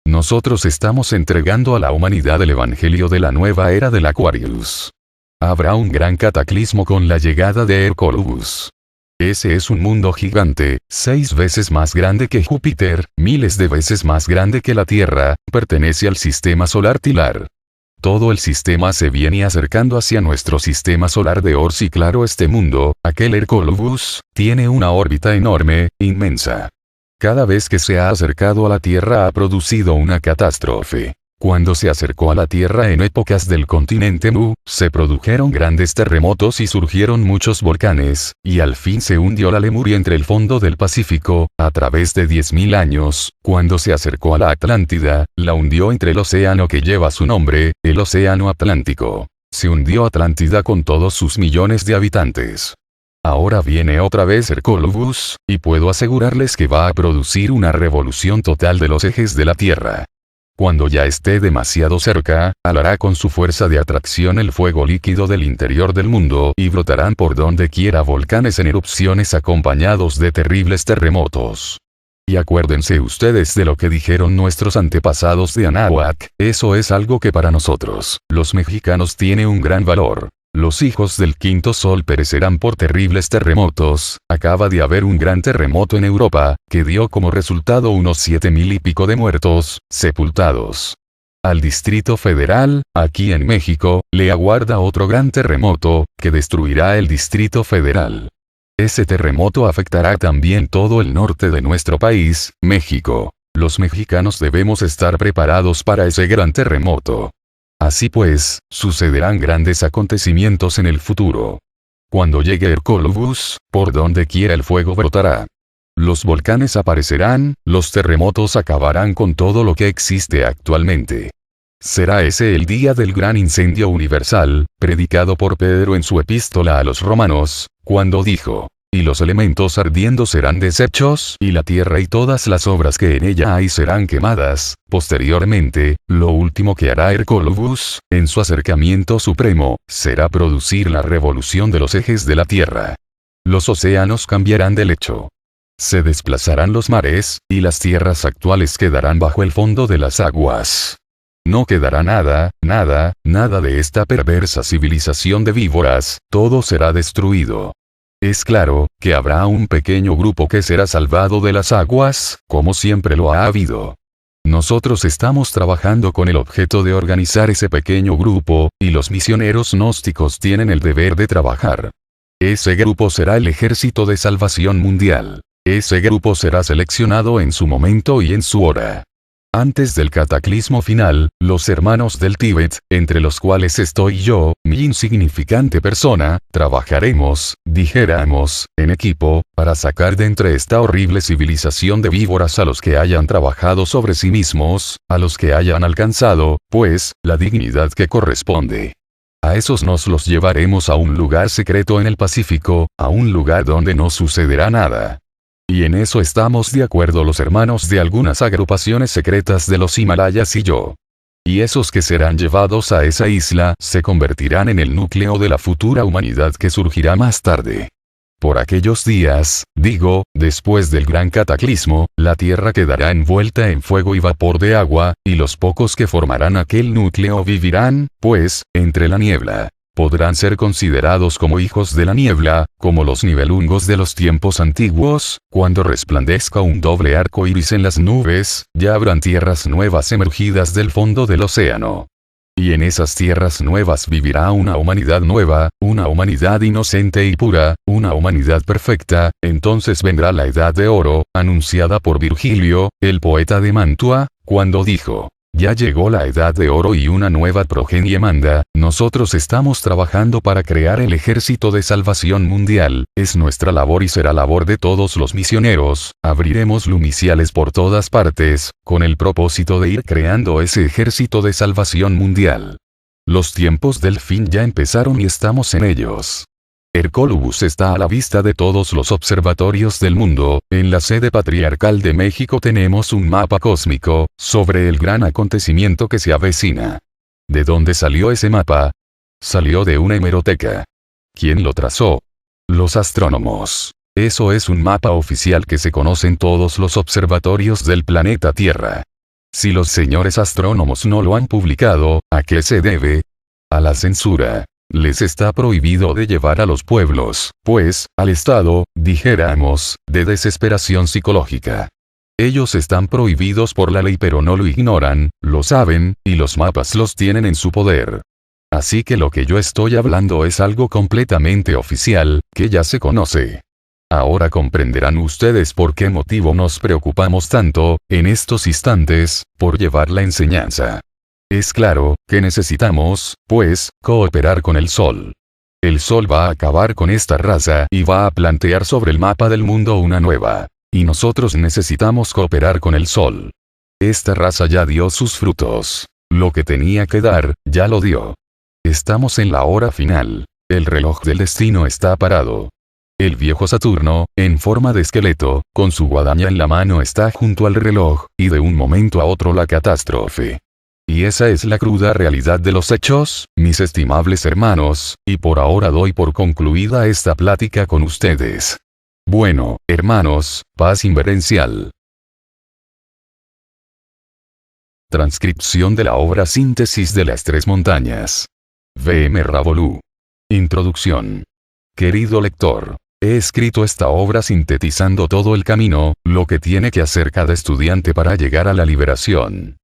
Nosotros estamos entregando a la humanidad el evangelio de la nueva era del Aquarius. Habrá un gran cataclismo con la llegada de Hercólogos. Ese es un mundo gigante, 6 veces más grande que Júpiter, miles de veces más grande que la Tierra, pertenece al sistema solar Tilar. Todo el sistema se viene acercando hacia nuestro sistema solar de Ors y claro, este mundo, aquel Hercólogos, tiene una órbita enorme, inmensa. Cada vez que se ha acercado a la Tierra ha producido una catástrofe. Cuando se acercó a la Tierra en épocas del continente Mu, se produjeron grandes terremotos y surgieron muchos volcanes, y al fin se hundió la Lemuria entre el fondo del Pacífico, a través de 10.000 años. Cuando se acercó a la Atlántida, la hundió entre el océano que lleva su nombre, el Océano Atlántico. Se hundió Atlántida con todos sus millones de habitantes. Ahora viene otra vez Hercólogos, y puedo asegurarles que va a producir una revolución total de los ejes de la Tierra. Cuando ya esté demasiado cerca, alará con su fuerza de atracción el fuego líquido del interior del mundo y brotarán por donde quiera volcanes en erupciones acompañados de terribles terremotos. Y acuérdense ustedes de lo que dijeron nuestros antepasados de Anáhuac, eso es algo que para nosotros, los mexicanos, tiene un gran valor. Los hijos del quinto sol perecerán por terribles terremotos. Acaba de haber un gran terremoto en Europa, que dio como resultado unos 7.000 y pico de muertos, sepultados. Al Distrito Federal, aquí en México, le aguarda otro gran terremoto, que destruirá el Distrito Federal. Ese terremoto afectará también todo el norte de nuestro país, México. Los mexicanos debemos estar preparados para ese gran terremoto. Así pues, sucederán grandes acontecimientos en el futuro. Cuando llegue Hercolubus, por donde quiera el fuego brotará. Los volcanes aparecerán, los terremotos acabarán con todo lo que existe actualmente. Será ese el día del gran incendio universal, predicado por Pedro en su epístola a los romanos, cuando dijo: y los elementos ardiendo serán deshechos, y la tierra y todas las obras que en ella hay serán quemadas. Posteriormente, lo último que hará Hercolubus, en su acercamiento supremo, será producir la revolución de los ejes de la tierra. Los océanos cambiarán de lecho. Se desplazarán los mares, y las tierras actuales quedarán bajo el fondo de las aguas. No quedará nada, nada de esta perversa civilización de víboras, todo será destruido. Es claro, que habrá un pequeño grupo que será salvado de las aguas, como siempre lo ha habido. Nosotros estamos trabajando con el objeto de organizar ese pequeño grupo, y los misioneros gnósticos tienen el deber de trabajar. Ese grupo será el Ejército de Salvación Mundial. Ese grupo será seleccionado en su momento y en su hora. Antes del cataclismo final, los hermanos del Tíbet, entre los cuales estoy yo, mi insignificante persona, trabajaremos, dijéramos, en equipo, para sacar de entre esta horrible civilización de víboras a los que hayan trabajado sobre sí mismos, a los que hayan alcanzado, pues, la dignidad que corresponde. A esos nos los llevaremos a un lugar secreto en el Pacífico, a un lugar donde no sucederá nada. Y en eso estamos de acuerdo los hermanos de algunas agrupaciones secretas de los Himalayas y yo. Y esos que serán llevados a esa isla se convertirán en el núcleo de la futura humanidad que surgirá más tarde. Por aquellos días, digo, después del gran cataclismo, la tierra quedará envuelta en fuego y vapor de agua, y los pocos que formarán aquel núcleo vivirán, pues, entre la niebla. Podrán ser considerados como hijos de la niebla, como los nivelungos de los tiempos antiguos. Cuando resplandezca un doble arco iris en las nubes, ya habrán tierras nuevas emergidas del fondo del océano. Y en esas tierras nuevas vivirá una humanidad nueva, una humanidad inocente y pura, una humanidad perfecta. Entonces vendrá la Edad de Oro, anunciada por Virgilio, el poeta de Mantua, cuando dijo: ya llegó la Edad de Oro y una nueva progenie manda. Nosotros estamos trabajando para crear el Ejército de Salvación Mundial. Es nuestra labor y será labor de todos los misioneros. Abriremos lumiciales por todas partes, con el propósito de ir creando ese Ejército de Salvación Mundial. Los tiempos del fin ya empezaron y estamos en ellos. Hercolubus está a la vista de todos los observatorios del mundo. En la sede patriarcal de México tenemos un mapa cósmico, sobre el gran acontecimiento que se avecina. ¿De dónde salió ese mapa? Salió de una hemeroteca. ¿Quién lo trazó? Los astrónomos. Eso es un mapa oficial que se conoce en todos los observatorios del planeta Tierra. Si los señores astrónomos no lo han publicado, ¿a qué se debe? A la censura. Les está prohibido de llevar a los pueblos, pues, al estado, dijéramos, de desesperación psicológica. Ellos están prohibidos por la ley pero no lo ignoran, lo saben, y los mapas los tienen en su poder. Así que lo que yo estoy hablando es algo completamente oficial, que ya se conoce. Ahora comprenderán ustedes por qué motivo nos preocupamos tanto, en estos instantes, por llevar la enseñanza. Es claro, que necesitamos, pues, cooperar con el Sol. El Sol va a acabar con esta raza y va a plantear sobre el mapa del mundo una nueva. Y nosotros necesitamos cooperar con el Sol. Esta raza ya dio sus frutos. Lo que tenía que dar, ya lo dio. Estamos en la hora final. El reloj del destino está parado. El viejo Saturno, en forma de esqueleto, con su guadaña en la mano está junto al reloj, y de un momento a otro la catástrofe. Y esa es la cruda realidad de los hechos, mis estimables hermanos, y por ahora doy por concluida esta plática con ustedes. Bueno, hermanos, paz inverencial. Transcripción de la obra Síntesis de las Tres Montañas. V.M. Ravolú. Introducción. Querido lector, he escrito esta obra sintetizando todo el camino, lo que tiene que hacer cada estudiante para llegar a la liberación.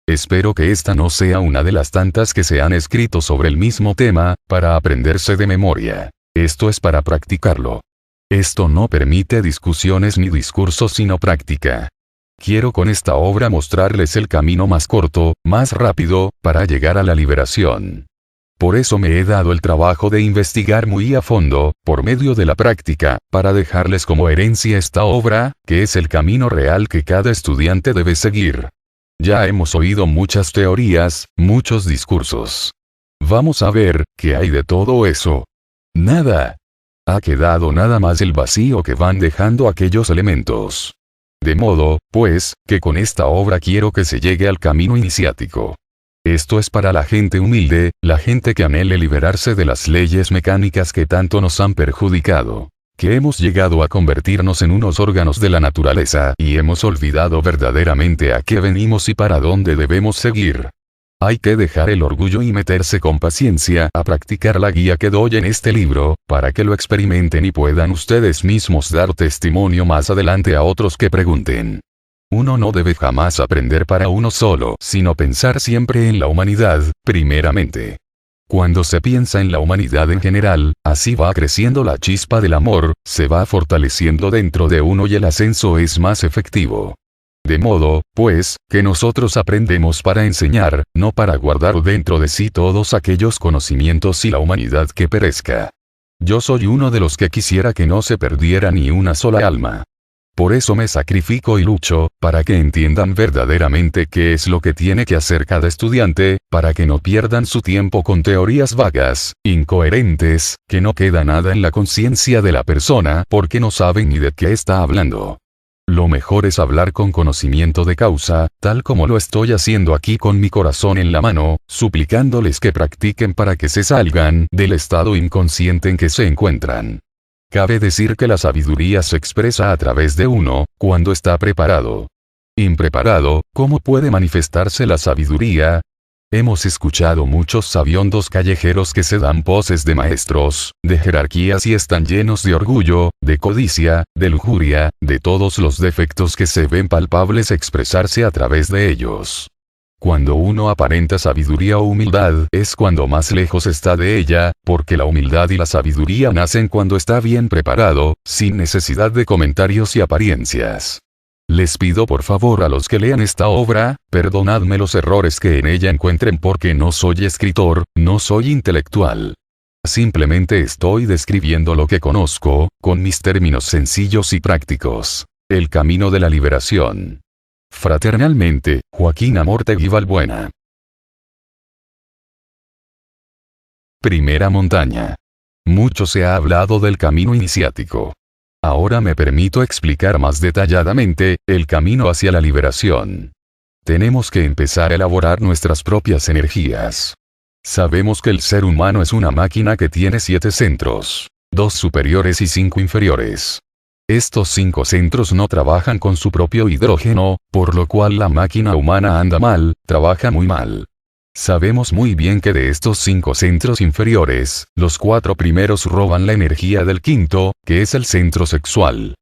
Espero que esta no sea una de las tantas que se han escrito sobre el mismo tema, para aprenderse de memoria. Esto es para practicarlo. Esto no permite discusiones ni discursos sino práctica. Quiero con esta obra mostrarles el camino más corto, más rápido, para llegar a la liberación. Por eso me he dado el trabajo de investigar muy a fondo, por medio de la práctica, para dejarles como herencia esta obra, que es el camino real que cada estudiante debe seguir. Ya hemos oído muchas teorías, muchos discursos. Vamos a ver, ¿qué hay de todo eso? Nada. Ha quedado nada más el vacío que van dejando aquellos elementos. De modo, pues, que con esta obra quiero que se llegue al camino iniciático. Esto es para la gente humilde, la gente que anhele liberarse de las leyes mecánicas que tanto nos han perjudicado. Que hemos llegado a convertirnos en unos órganos de la naturaleza y hemos olvidado verdaderamente a qué venimos y para dónde debemos seguir. Hay que dejar el orgullo y meterse con paciencia a practicar la guía que doy en este libro, para que lo experimenten y puedan ustedes mismos dar testimonio más adelante a otros que pregunten. Uno no debe jamás aprender para uno solo, sino pensar siempre en la humanidad, primeramente. Cuando se piensa en la humanidad en general, así va creciendo la chispa del amor, se va fortaleciendo dentro de uno y el ascenso es más efectivo. De modo, pues, que nosotros aprendemos para enseñar, no para guardar dentro de sí todos aquellos conocimientos y la humanidad que perezca. Yo soy uno de los que quisiera que no se perdiera ni una sola alma. Por eso me sacrifico y lucho, para que entiendan verdaderamente qué es lo que tiene que hacer cada estudiante, para que no pierdan su tiempo con teorías vagas, incoherentes, que no queda nada en la conciencia de la persona porque no saben ni de qué está hablando. Lo mejor es hablar con conocimiento de causa, tal como lo estoy haciendo aquí con mi corazón en la mano, suplicándoles que practiquen para que se salgan del estado inconsciente en que se encuentran. Cabe decir que la sabiduría se expresa a través de uno, cuando está preparado. Impreparado, ¿cómo puede manifestarse la sabiduría? Hemos escuchado muchos sabiondos callejeros que se dan poses de maestros, de jerarquías y están llenos de orgullo, de codicia, de lujuria, de todos los defectos que se ven palpables expresarse a través de ellos. Cuando uno aparenta sabiduría o humildad es cuando más lejos está de ella, porque la humildad y la sabiduría nacen cuando está bien preparado, sin necesidad de comentarios y apariencias. Les pido por favor a los que lean esta obra, perdonadme los errores que en ella encuentren porque no soy escritor, no soy intelectual. Simplemente estoy describiendo lo que conozco, con mis términos sencillos y prácticos. El camino de la liberación. Fraternalmente, Joaquín Amortegui Balbuena. Primera montaña. Mucho se ha hablado del camino iniciático. Ahora me permito explicar más detalladamente, el camino hacia la liberación. Tenemos que empezar a elaborar nuestras propias energías. Sabemos que el ser humano es una máquina que tiene 7 centros, 2 superiores y 5 inferiores. Estos 5 centros no trabajan con su propio hidrógeno, por lo cual la máquina humana anda mal, trabaja muy mal. Sabemos muy bien que de estos 5 centros inferiores, los 4 primeros roban la energía del quinto, que es el centro sexual.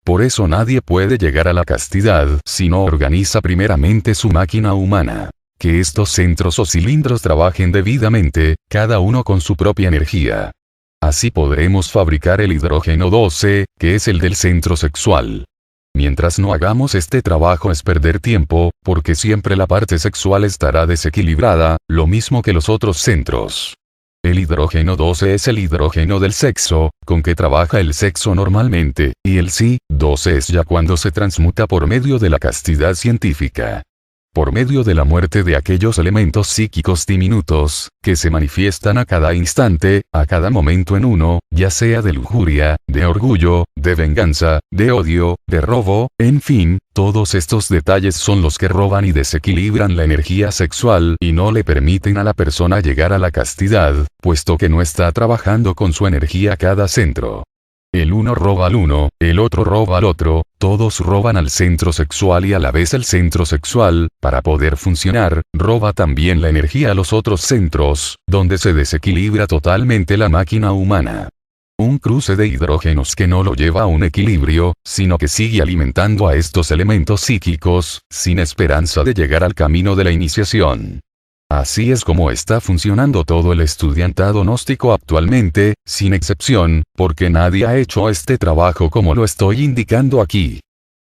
Por eso nadie puede llegar a la castidad si no organiza primeramente su máquina humana. Que estos centros o cilindros trabajen debidamente, cada uno con su propia energía. Así podremos fabricar el hidrógeno 12, que es el del centro sexual. Mientras no hagamos este trabajo es perder tiempo, porque siempre la parte sexual estará desequilibrada, lo mismo que los otros centros. El hidrógeno 12 es el hidrógeno del sexo, con que trabaja el sexo normalmente, y el Si-12 es ya cuando se transmuta por medio de la castidad científica. Por medio de la muerte de aquellos elementos psíquicos diminutos, que se manifiestan a cada instante, a cada momento en uno, ya sea de lujuria, de orgullo, de venganza, de odio, de robo, en fin, todos estos detalles son los que roban y desequilibran la energía sexual y no le permiten a la persona llegar a la castidad, puesto que no está trabajando con su energía cada centro. El uno roba al uno, el otro roba al otro, todos roban al centro sexual y a la vez el centro sexual, para poder funcionar, roba también la energía a los otros centros, donde se desequilibra totalmente la máquina humana. Un cruce de hidrógenos que no lo lleva a un equilibrio, sino que sigue alimentando a estos elementos psíquicos, sin esperanza de llegar al camino de la iniciación. Así es como está funcionando todo el estudiantado gnóstico actualmente, sin excepción, porque nadie ha hecho este trabajo como lo estoy indicando aquí.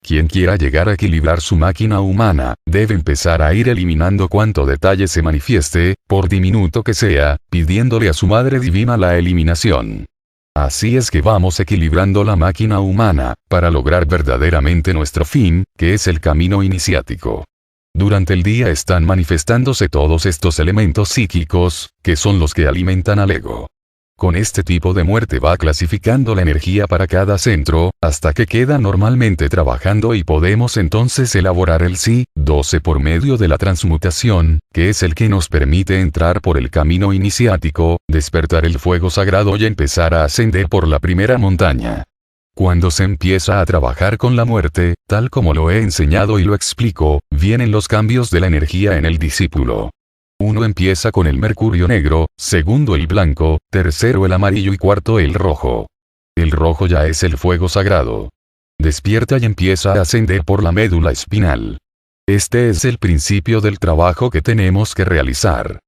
Quien quiera llegar a equilibrar su máquina humana, debe empezar a ir eliminando cuanto detalle se manifieste, por diminuto que sea, pidiéndole a su Madre Divina la eliminación. Así es que vamos equilibrando la máquina humana, para lograr verdaderamente nuestro fin, que es el camino iniciático. Durante el día están manifestándose todos estos elementos psíquicos, que son los que alimentan al ego. Con este tipo de muerte va clasificando la energía para cada centro, hasta que queda normalmente trabajando y podemos entonces elaborar el sí, 12 por medio de la transmutación, que es el que nos permite entrar por el camino iniciático, despertar el fuego sagrado y empezar a ascender por la primera montaña. Cuando se empieza a trabajar con la muerte, tal como lo he enseñado y lo explico, vienen los cambios de la energía en el discípulo. Uno empieza con el mercurio negro, segundo el blanco, tercero el amarillo y cuarto el rojo. El rojo ya es el fuego sagrado. Despierta y empieza a ascender por la médula espinal. Este es el principio del trabajo que tenemos que realizar.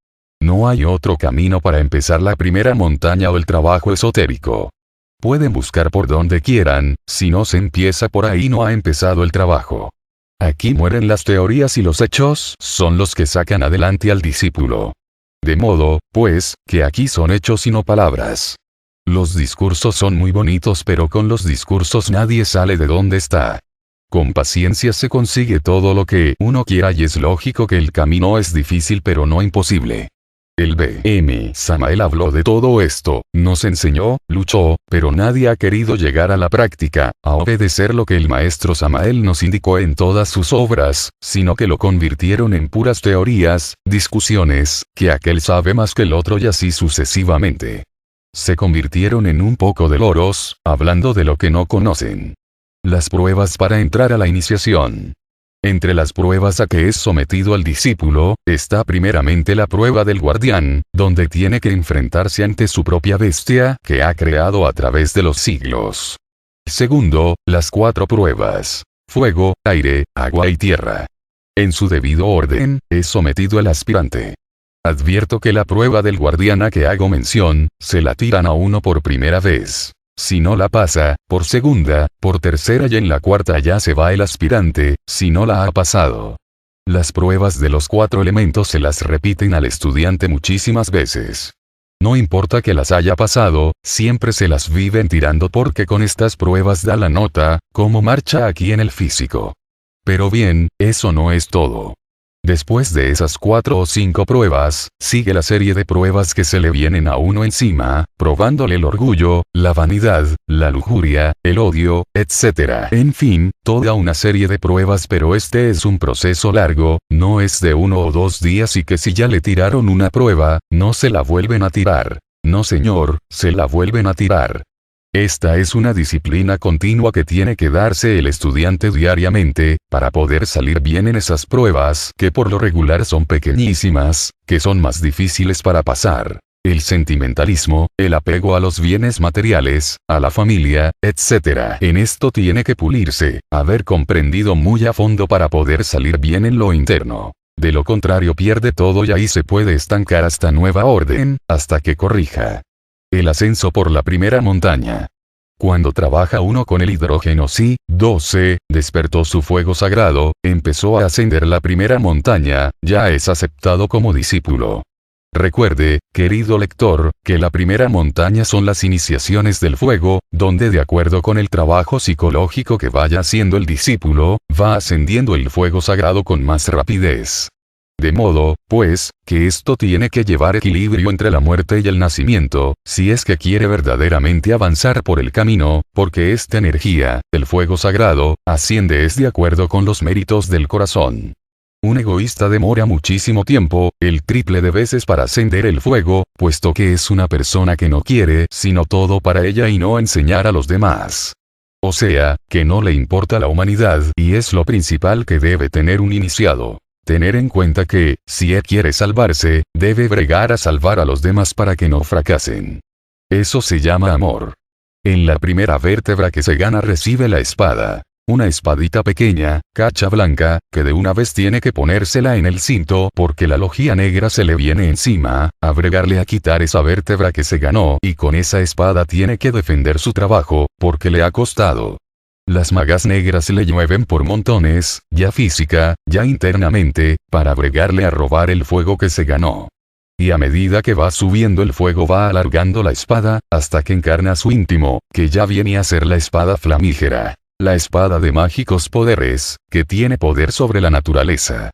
No hay otro camino para empezar la primera montaña o el trabajo esotérico. Pueden buscar por donde quieran, si no se empieza por ahí no ha empezado el trabajo. Aquí mueren las teorías y los hechos son los que sacan adelante al discípulo. De modo, pues, que aquí son hechos y no palabras. Los discursos son muy bonitos pero con los discursos nadie sale de donde está. Con paciencia se consigue todo lo que uno quiera y es lógico que el camino es difícil pero no imposible. El B.M. Samael habló de todo esto, nos enseñó, luchó, pero nadie ha querido llegar a la práctica, a obedecer lo que el maestro Samael nos indicó en todas sus obras, sino que lo convirtieron en puras teorías, discusiones, que aquel sabe más que el otro y así sucesivamente. Se convirtieron en un poco de loros, hablando de lo que no conocen. Las pruebas para entrar a la iniciación. Entre las pruebas a que es sometido al discípulo, está primeramente la prueba del guardián, donde tiene que enfrentarse ante su propia bestia que ha creado a través de los siglos. Segundo, las 4 pruebas: fuego, aire, agua y tierra. En su debido orden, es sometido el aspirante. Advierto que la prueba del guardián a que hago mención, se la tiran a uno por primera vez. Si no la pasa, por segunda, por tercera y en la cuarta ya se va el aspirante, si no la ha pasado. Las pruebas de los 4 elementos se las repiten al estudiante muchísimas veces. No importa que las haya pasado, siempre se las viven tirando porque con estas pruebas da la nota, como marcha aquí en el físico. Pero bien, eso no es todo. Después de esas 4 o 5 pruebas, sigue la serie de pruebas que se le vienen a uno encima, probándole el orgullo, la vanidad, la lujuria, el odio, etc. En fin, toda una serie de pruebas, pero este es un proceso largo, no es de 1 o 2 días y que si ya le tiraron una prueba, no se la vuelven a tirar. No señor, se la vuelven a tirar. Esta es una disciplina continua que tiene que darse el estudiante diariamente, para poder salir bien en esas pruebas que por lo regular son pequeñísimas, que son más difíciles para pasar. El sentimentalismo, el apego a los bienes materiales, a la familia, etc. En esto tiene que pulirse, haber comprendido muy a fondo para poder salir bien en lo interno. De lo contrario pierde todo y ahí se puede estancar hasta nueva orden, hasta que corrija. El ascenso por la primera montaña. Cuando trabaja uno con el hidrógeno Si, 12, despertó su fuego sagrado, empezó a ascender la primera montaña, ya es aceptado como discípulo. Recuerde, querido lector, que la primera montaña son las iniciaciones del fuego, donde de acuerdo con el trabajo psicológico que vaya haciendo el discípulo, va ascendiendo el fuego sagrado con más rapidez. De modo, pues, que esto tiene que llevar equilibrio entre la muerte y el nacimiento, si es que quiere verdaderamente avanzar por el camino, porque esta energía, el fuego sagrado, asciende es de acuerdo con los méritos del corazón. Un egoísta demora muchísimo tiempo, el triple de veces para encender el fuego, puesto que es una persona que no quiere sino todo para ella y no enseñar a los demás. O sea, que no le importa la humanidad y es lo principal que debe tener un iniciado. Tener en cuenta que, si él quiere salvarse, debe bregar a salvar a los demás para que no fracasen. Eso se llama amor. En la primera vértebra que se gana recibe la espada. Una espadita pequeña, cacha blanca, que de una vez tiene que ponérsela en el cinto porque la lojía negra se le viene encima, a bregarle a quitar esa vértebra que se ganó y con esa espada tiene que defender su trabajo, porque le ha costado. Las magas negras le llueven por montones, ya física, ya internamente, para bregarle a robar el fuego que se ganó. Y a medida que va subiendo el fuego va alargando la espada, hasta que encarna su íntimo, que ya viene a ser la espada flamígera. La espada de mágicos poderes, que tiene poder sobre la naturaleza.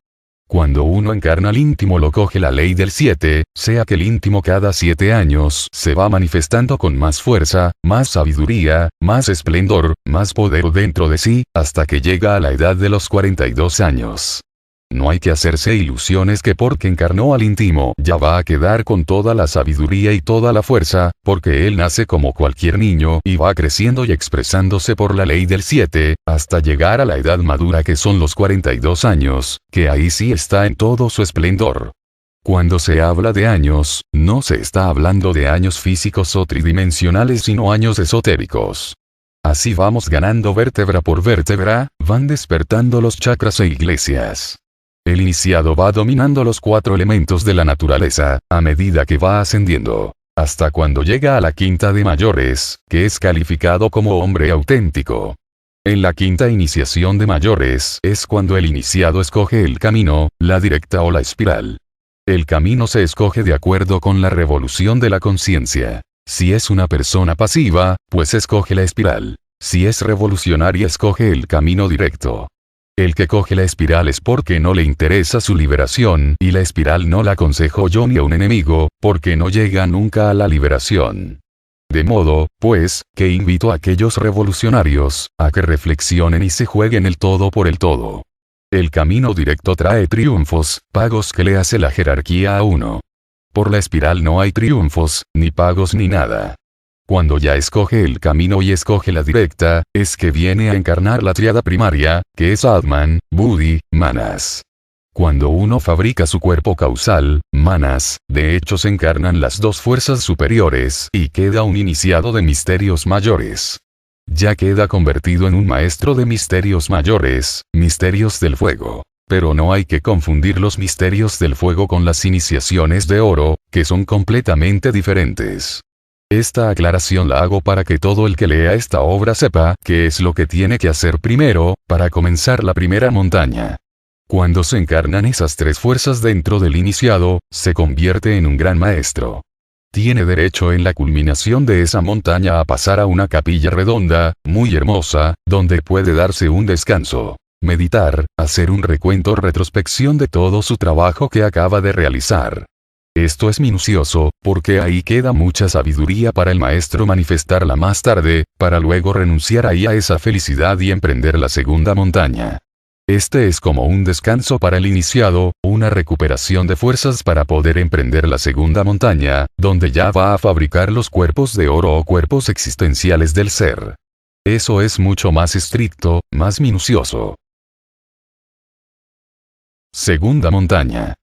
Cuando uno encarna al íntimo lo coge la ley del 7, sea que el íntimo cada 7 años se va manifestando con más fuerza, más sabiduría, más esplendor, más poder dentro de sí, hasta que llega a la edad de los 42 años. No hay que hacerse ilusiones que porque encarnó al íntimo ya va a quedar con toda la sabiduría y toda la fuerza, porque él nace como cualquier niño y va creciendo y expresándose por la ley del 7, hasta llegar a la edad madura que son los 42 años, que ahí sí está en todo su esplendor. Cuando se habla de años, no se está hablando de años físicos o tridimensionales sino años esotéricos. Así vamos ganando vértebra por vértebra, van despertando los chakras e iglesias. El iniciado va dominando los 4 elementos de la naturaleza, a medida que va ascendiendo, hasta cuando llega a la quinta de mayores, que es calificado como hombre auténtico. En la quinta iniciación de mayores es cuando el iniciado escoge el camino, la directa o la espiral. El camino se escoge de acuerdo con la revolución de la conciencia. Si es una persona pasiva, pues escoge la espiral. Si es revolucionaria escoge el camino directo. El que coge la espiral es porque no le interesa su liberación y la espiral no la aconsejo yo ni a un enemigo, porque no llega nunca a la liberación. De modo, pues, que invito a aquellos revolucionarios, a que reflexionen y se jueguen el todo por el todo. El camino directo trae triunfos, pagos que le hace la jerarquía a uno. Por la espiral no hay triunfos, ni pagos ni nada. Cuando ya escoge el camino y escoge la directa, es que viene a encarnar la tríada primaria, que es Atman, Buddhi, Manas. Cuando uno fabrica su cuerpo causal, Manas, de hecho se encarnan las 2 fuerzas superiores y queda un iniciado de misterios mayores. Ya queda convertido en un maestro de misterios mayores, misterios del fuego. Pero no hay que confundir los misterios del fuego con las iniciaciones de oro, que son completamente diferentes. Esta aclaración la hago para que todo el que lea esta obra sepa qué es lo que tiene que hacer primero, para comenzar la primera montaña. Cuando se encarnan esas 3 fuerzas dentro del iniciado, se convierte en un gran maestro. Tiene derecho en la culminación de esa montaña a pasar a una capilla redonda, muy hermosa, donde puede darse un descanso, meditar, hacer un recuento retrospección de todo su trabajo que acaba de realizar. Esto es minucioso, porque ahí queda mucha sabiduría para el maestro manifestarla más tarde, para luego renunciar ahí a esa felicidad y emprender la segunda montaña. Este es como un descanso para el iniciado, una recuperación de fuerzas para poder emprender la segunda montaña, donde ya va a fabricar los cuerpos de oro o cuerpos existenciales del ser. Eso es mucho más estricto, más minucioso. Segunda montaña.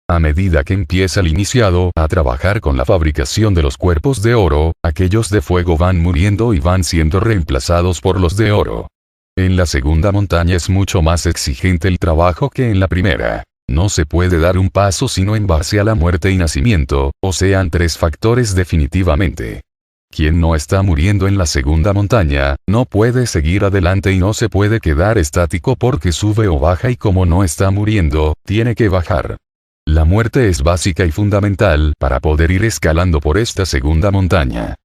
A medida que empieza el iniciado a trabajar con la fabricación de los cuerpos de oro, aquellos de fuego van muriendo y van siendo reemplazados por los de oro. En la segunda montaña es mucho más exigente el trabajo que en la primera. No se puede dar un paso sino en base a la muerte y nacimiento, o sean 3 factores definitivamente. Quien no está muriendo en la segunda montaña, no puede seguir adelante y no se puede quedar estático porque sube o baja y como no está muriendo, tiene que bajar. La muerte es básica y fundamental para poder ir escalando por esta segunda montaña.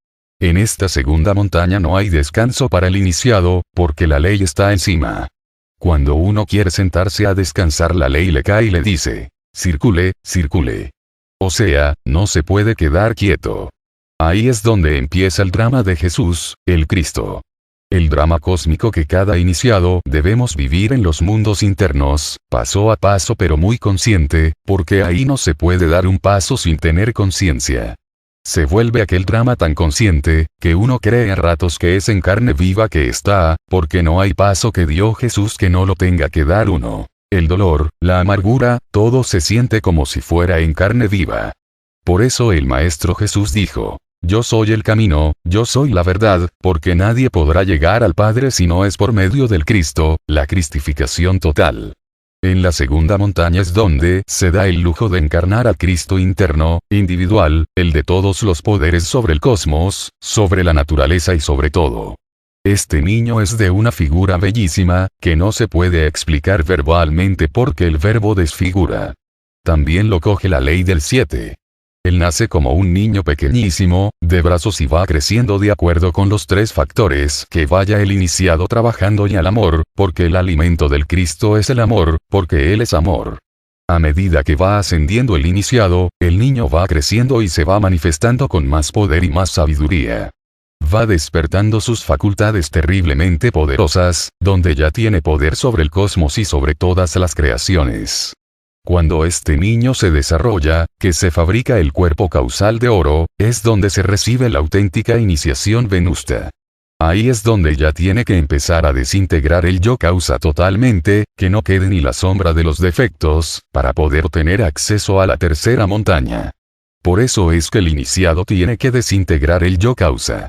En esta segunda montaña no hay descanso para el iniciado, porque la ley está encima. Cuando uno quiere sentarse a descansar la ley le cae y le dice, circule, circule. O sea, no se puede quedar quieto. Ahí es donde empieza el drama de Jesús, el Cristo. El drama cósmico que cada iniciado debemos vivir en los mundos internos, paso a paso pero muy consciente, porque ahí no se puede dar un paso sin tener conciencia. Se vuelve aquel drama tan consciente, que uno cree a ratos que es en carne viva que está, porque no hay paso que dio Jesús que no lo tenga que dar uno. El dolor, la amargura, todo se siente como si fuera en carne viva. Por eso el Maestro Jesús dijo: yo soy el camino, yo soy la verdad, porque nadie podrá llegar al Padre si no es por medio del Cristo, la cristificación total. En la segunda montaña es donde se da el lujo de encarnar al Cristo interno, individual, el de todos los poderes sobre el cosmos, sobre la naturaleza y sobre todo. Este niño es de una figura bellísima, que no se puede explicar verbalmente porque el verbo desfigura. También lo coge la ley del 7. Él nace como un niño pequeñísimo, de brazos y va creciendo de acuerdo con los 3 factores que vaya el iniciado trabajando y al amor, porque el alimento del Cristo es el amor, porque Él es amor. A medida que va ascendiendo el iniciado, el niño va creciendo y se va manifestando con más poder y más sabiduría. Va despertando sus facultades terriblemente poderosas, donde ya tiene poder sobre el cosmos y sobre todas las creaciones. Cuando este niño se desarrolla, que se fabrica el cuerpo causal de oro, es donde se recibe la auténtica iniciación venusta. Ahí es donde ya tiene que empezar a desintegrar el yo causa totalmente, que no quede ni la sombra de los defectos, para poder tener acceso a la tercera montaña. Por eso es que el iniciado tiene que desintegrar el yo causa.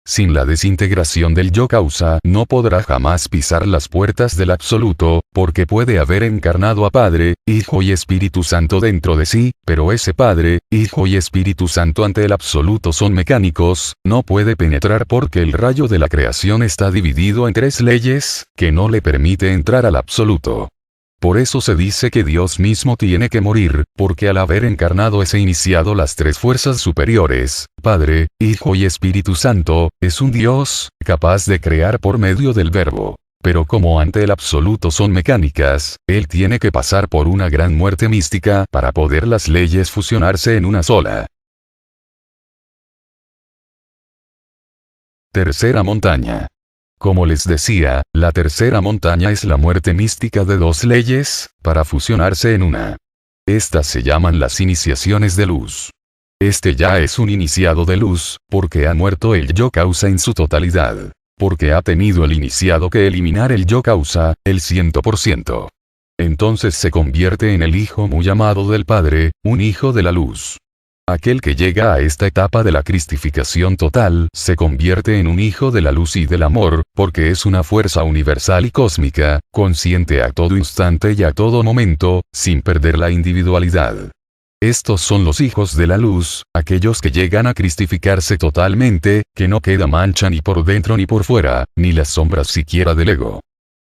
Sin la desintegración del yo causa no podrá jamás pisar las puertas del absoluto, porque puede haber encarnado a Padre, Hijo y Espíritu Santo dentro de sí, pero ese Padre, Hijo y Espíritu Santo ante el absoluto son mecánicos, no puede penetrar porque el rayo de la creación está dividido en 3 leyes, que no le permite entrar al absoluto. Por eso se dice que Dios mismo tiene que morir, porque al haber encarnado ese iniciado las 3 fuerzas superiores, Padre, Hijo y Espíritu Santo, es un Dios, capaz de crear por medio del Verbo. Pero como ante el absoluto son mecánicas, Él tiene que pasar por una gran muerte mística para poder las leyes fusionarse en una sola. Tercera montaña. Como les decía, la tercera montaña es la muerte mística de 2 leyes, para fusionarse en una. Estas se llaman las iniciaciones de luz. Este ya es un iniciado de luz, porque ha muerto el yo causa en su totalidad. Porque ha tenido el iniciado que eliminar el yo causa, el 100%. Entonces se convierte en el hijo muy amado del Padre, un hijo de la luz. Aquel que llega a esta etapa de la cristificación total se convierte en un hijo de la luz y del amor, porque es una fuerza universal y cósmica, consciente a todo instante y a todo momento, sin perder la individualidad. Estos son los hijos de la luz, aquellos que llegan a cristificarse totalmente, que no queda mancha ni por dentro ni por fuera, ni las sombras siquiera del ego.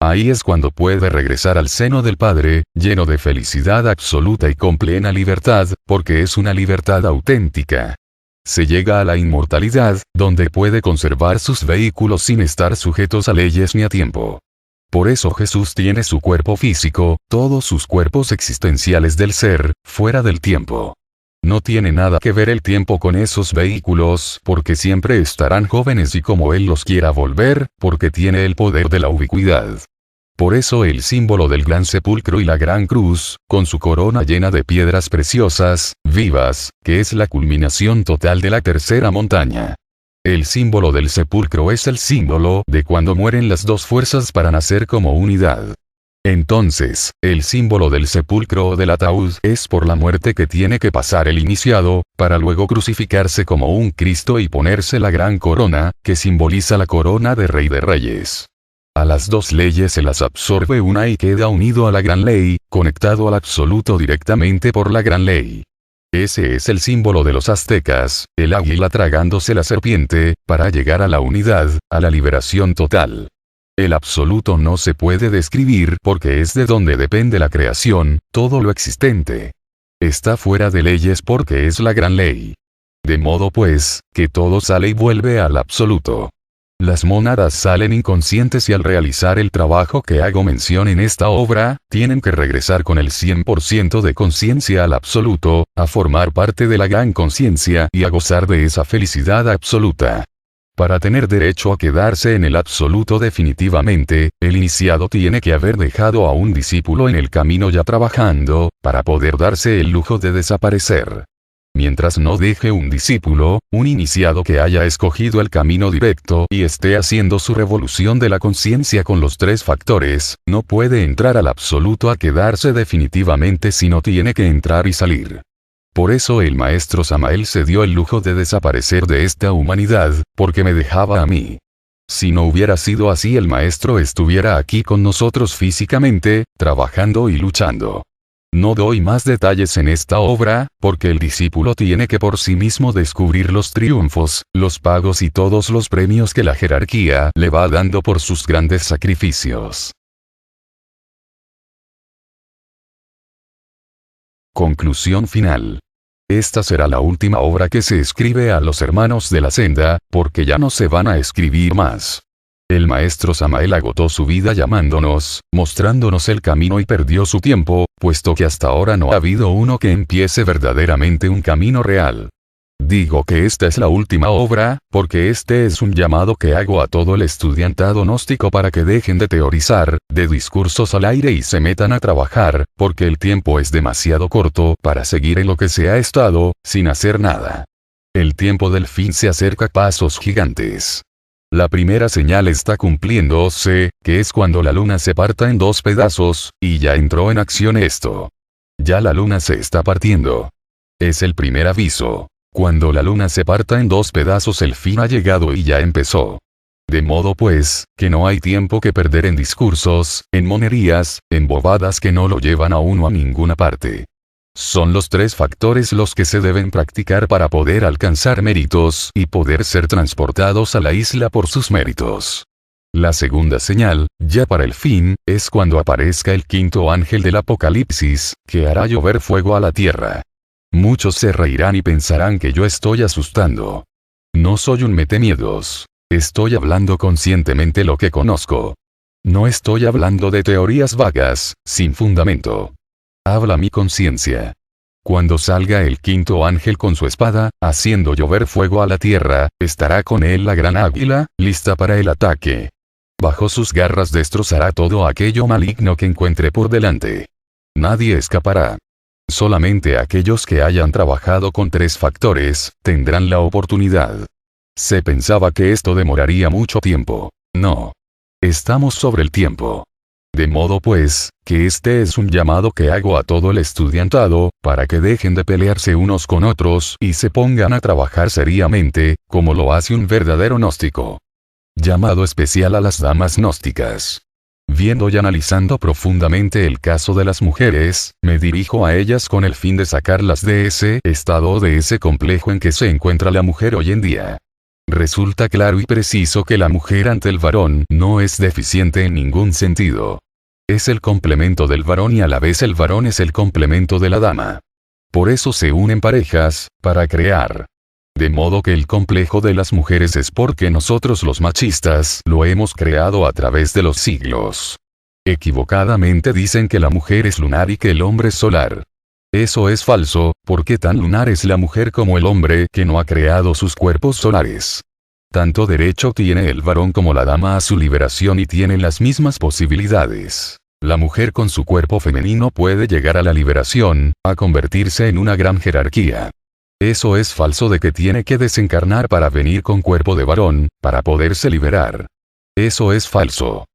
Ahí es cuando puede regresar al seno del Padre, lleno de felicidad absoluta y con plena libertad, porque es una libertad auténtica. Se llega a la inmortalidad, donde puede conservar sus vehículos sin estar sujetos a leyes ni a tiempo. Por eso Jesús tiene su cuerpo físico, todos sus cuerpos existenciales del ser, fuera del tiempo. No tiene nada que ver el tiempo con esos vehículos, porque siempre estarán jóvenes y como Él los quiera volver, porque tiene el poder de la ubicuidad. Por eso el símbolo del gran sepulcro y la gran cruz, con su corona llena de piedras preciosas, vivas, que es la culminación total de la tercera montaña. El símbolo del sepulcro es el símbolo de cuando mueren las 2 fuerzas para nacer como unidad. Entonces, el símbolo del sepulcro o del ataúd es por la muerte que tiene que pasar el iniciado, para luego crucificarse como un Cristo y ponerse la gran corona, que simboliza la corona de Rey de Reyes. A las 2 leyes se las absorbe una y queda unido a la gran ley, conectado al absoluto directamente por la gran ley. Ese es el símbolo de los aztecas, el águila tragándose la serpiente, para llegar a la unidad, a la liberación total. El absoluto no se puede describir porque es de donde depende la creación, todo lo existente. Está fuera de leyes porque es la gran ley. De modo pues, que todo sale y vuelve al absoluto. Las mónadas salen inconscientes y al realizar el trabajo que hago mención en esta obra, tienen que regresar con el 100% de conciencia al absoluto, a formar parte de la gran conciencia y a gozar de esa felicidad absoluta. Para tener derecho a quedarse en el absoluto definitivamente, el iniciado tiene que haber dejado a un discípulo en el camino ya trabajando, para poder darse el lujo de desaparecer. Mientras no deje un discípulo, un iniciado que haya escogido el camino directo y esté haciendo su revolución de la conciencia con los tres factores, no puede entrar al absoluto a quedarse definitivamente, sino tiene que entrar y salir. Por eso el maestro Samael se dio el lujo de desaparecer de esta humanidad, porque me dejaba a mí. Si no hubiera sido así, el maestro estuviera aquí con nosotros físicamente, trabajando y luchando. No doy más detalles en esta obra, porque el discípulo tiene que por sí mismo descubrir los triunfos, los pagos y todos los premios que la jerarquía le va dando por sus grandes sacrificios. Conclusión final. Esta será la última obra que se escribe a los hermanos de la senda, porque ya no se van a escribir más. El maestro Samael agotó su vida llamándonos, mostrándonos el camino y perdió su tiempo, puesto que hasta ahora no ha habido uno que empiece verdaderamente un camino real. Digo que esta es la última obra, porque este es un llamado que hago a todo el estudiantado gnóstico para que dejen de teorizar, de discursos al aire y se metan a trabajar, porque el tiempo es demasiado corto para seguir en lo que se ha estado, sin hacer nada. El tiempo del fin se acerca a pasos gigantes. La primera señal está cumpliéndose, que es cuando la luna se parta en dos pedazos, y ya entró en acción esto. Ya la luna se está partiendo. Es el primer aviso. Cuando la luna se parta en dos pedazos, el fin ha llegado y ya empezó. De modo pues, que no hay tiempo que perder en discursos, en monerías, en bobadas que no lo llevan a uno a ninguna parte. Son los tres factores los que se deben practicar para poder alcanzar méritos y poder ser transportados a la isla por sus méritos. La segunda señal, ya para el fin, es cuando aparezca el quinto ángel del Apocalipsis, que hará llover fuego a la tierra. Muchos se reirán y pensarán que yo estoy asustando. No soy un metemiedos. Estoy hablando conscientemente lo que conozco. No estoy hablando de teorías vagas, sin fundamento. Habla mi conciencia. Cuando salga el quinto ángel con su espada, haciendo llover fuego a la tierra, estará con él la gran águila, lista para el ataque. Bajo sus garras destrozará todo aquello maligno que encuentre por delante. Nadie escapará. Solamente aquellos que hayan trabajado con tres factores, tendrán la oportunidad. Se pensaba que esto demoraría mucho tiempo. No. Estamos sobre el tiempo. De modo pues, que este es un llamado que hago a todo el estudiantado, para que dejen de pelearse unos con otros y se pongan a trabajar seriamente, como lo hace un verdadero gnóstico. Llamado especial a las damas gnósticas. Viendo y analizando profundamente el caso de las mujeres, me dirijo a ellas con el fin de sacarlas de ese estado o de ese complejo en que se encuentra la mujer hoy en día. Resulta claro y preciso que la mujer ante el varón no es deficiente en ningún sentido. Es el complemento del varón y a la vez el varón es el complemento de la dama. Por eso se unen parejas, para crear. De modo que el complejo de las mujeres es porque nosotros los machistas lo hemos creado a través de los siglos. Equivocadamente dicen que la mujer es lunar y que el hombre es solar. Eso es falso, porque tan lunar es la mujer como el hombre que no ha creado sus cuerpos solares. Tanto derecho tiene el varón como la dama a su liberación y tienen las mismas posibilidades. La mujer con su cuerpo femenino puede llegar a la liberación, a convertirse en una gran jerarquía. Eso es falso de que tiene que desencarnar para venir con cuerpo de varón, para poderse liberar. Eso es falso.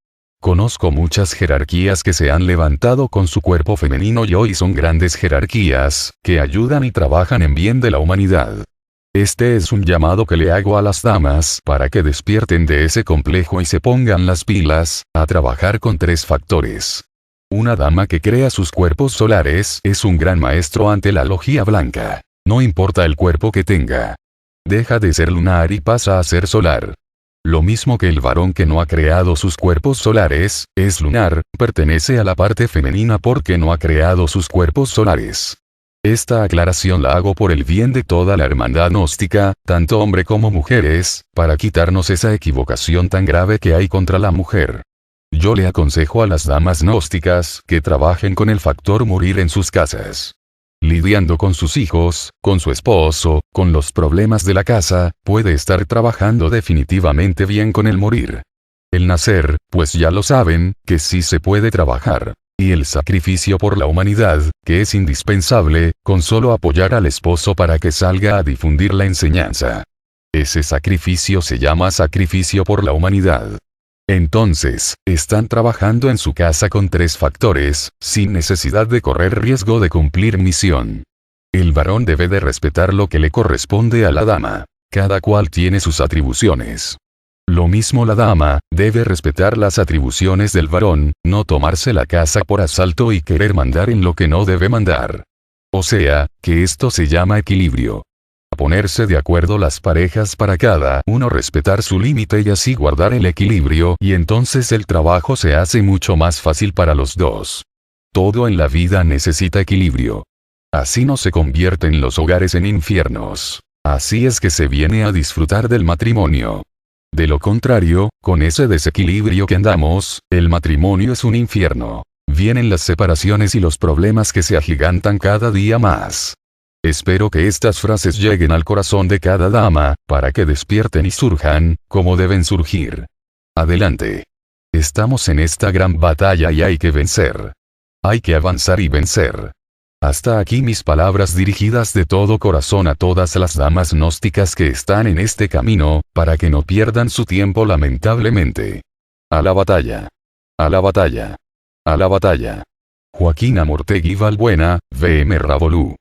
Conozco muchas jerarquías que se han levantado con su cuerpo femenino y hoy son grandes jerarquías, que ayudan y trabajan en bien de la humanidad. Este es un llamado que le hago a las damas para que despierten de ese complejo y se pongan las pilas, a trabajar con tres factores. Una dama que crea sus cuerpos solares es un gran maestro ante la logia blanca. No importa el cuerpo que tenga. Deja de ser lunar y pasa a ser solar. Lo mismo que el varón que no ha creado sus cuerpos solares, es lunar, pertenece a la parte femenina porque no ha creado sus cuerpos solares. Esta aclaración la hago por el bien de toda la hermandad gnóstica, tanto hombre como mujeres, para quitarnos esa equivocación tan grave que hay contra la mujer. Yo le aconsejo a las damas gnósticas que trabajen con el factor morir en sus casas. lidiando con sus hijos, con su esposo, con los problemas de la casa, puede estar trabajando definitivamente bien con el morir. El nacer, pues ya lo saben, que sí se puede trabajar. Y el sacrificio por la humanidad, que es indispensable, con solo apoyar al esposo para que salga a difundir la enseñanza. Ese sacrificio se llama sacrificio por la humanidad. Entonces, están trabajando en su casa con 3 factores, sin necesidad de correr riesgo de cumplir misión. El varón debe de respetar lo que le corresponde a la dama. Cada cual tiene sus atribuciones. Lo mismo la dama, debe respetar las atribuciones del varón, no tomarse la casa por asalto y querer mandar en lo que no debe mandar. O sea, que esto se llama equilibrio. Ponerse de acuerdo las parejas para cada uno respetar su límite y así guardar el equilibrio, y entonces el trabajo se hace mucho más fácil para los dos. Todo en la vida necesita equilibrio. Así no se convierten los hogares en infiernos. Así es que se viene a disfrutar del matrimonio. De lo contrario, con ese desequilibrio que andamos, el matrimonio es un infierno. Vienen las separaciones y los problemas que se agigantan cada día más. Espero que estas frases lleguen al corazón de cada dama, para que despierten y surjan, como deben surgir. Adelante. Estamos en esta gran batalla y hay que vencer. Hay que avanzar y vencer. Hasta aquí mis palabras dirigidas de todo corazón a todas las damas gnósticas que están en este camino, para que no pierdan su tiempo lamentablemente. A la batalla. A la batalla. A la batalla. Joaquín Amortegui Valbuena, VM Ravolú.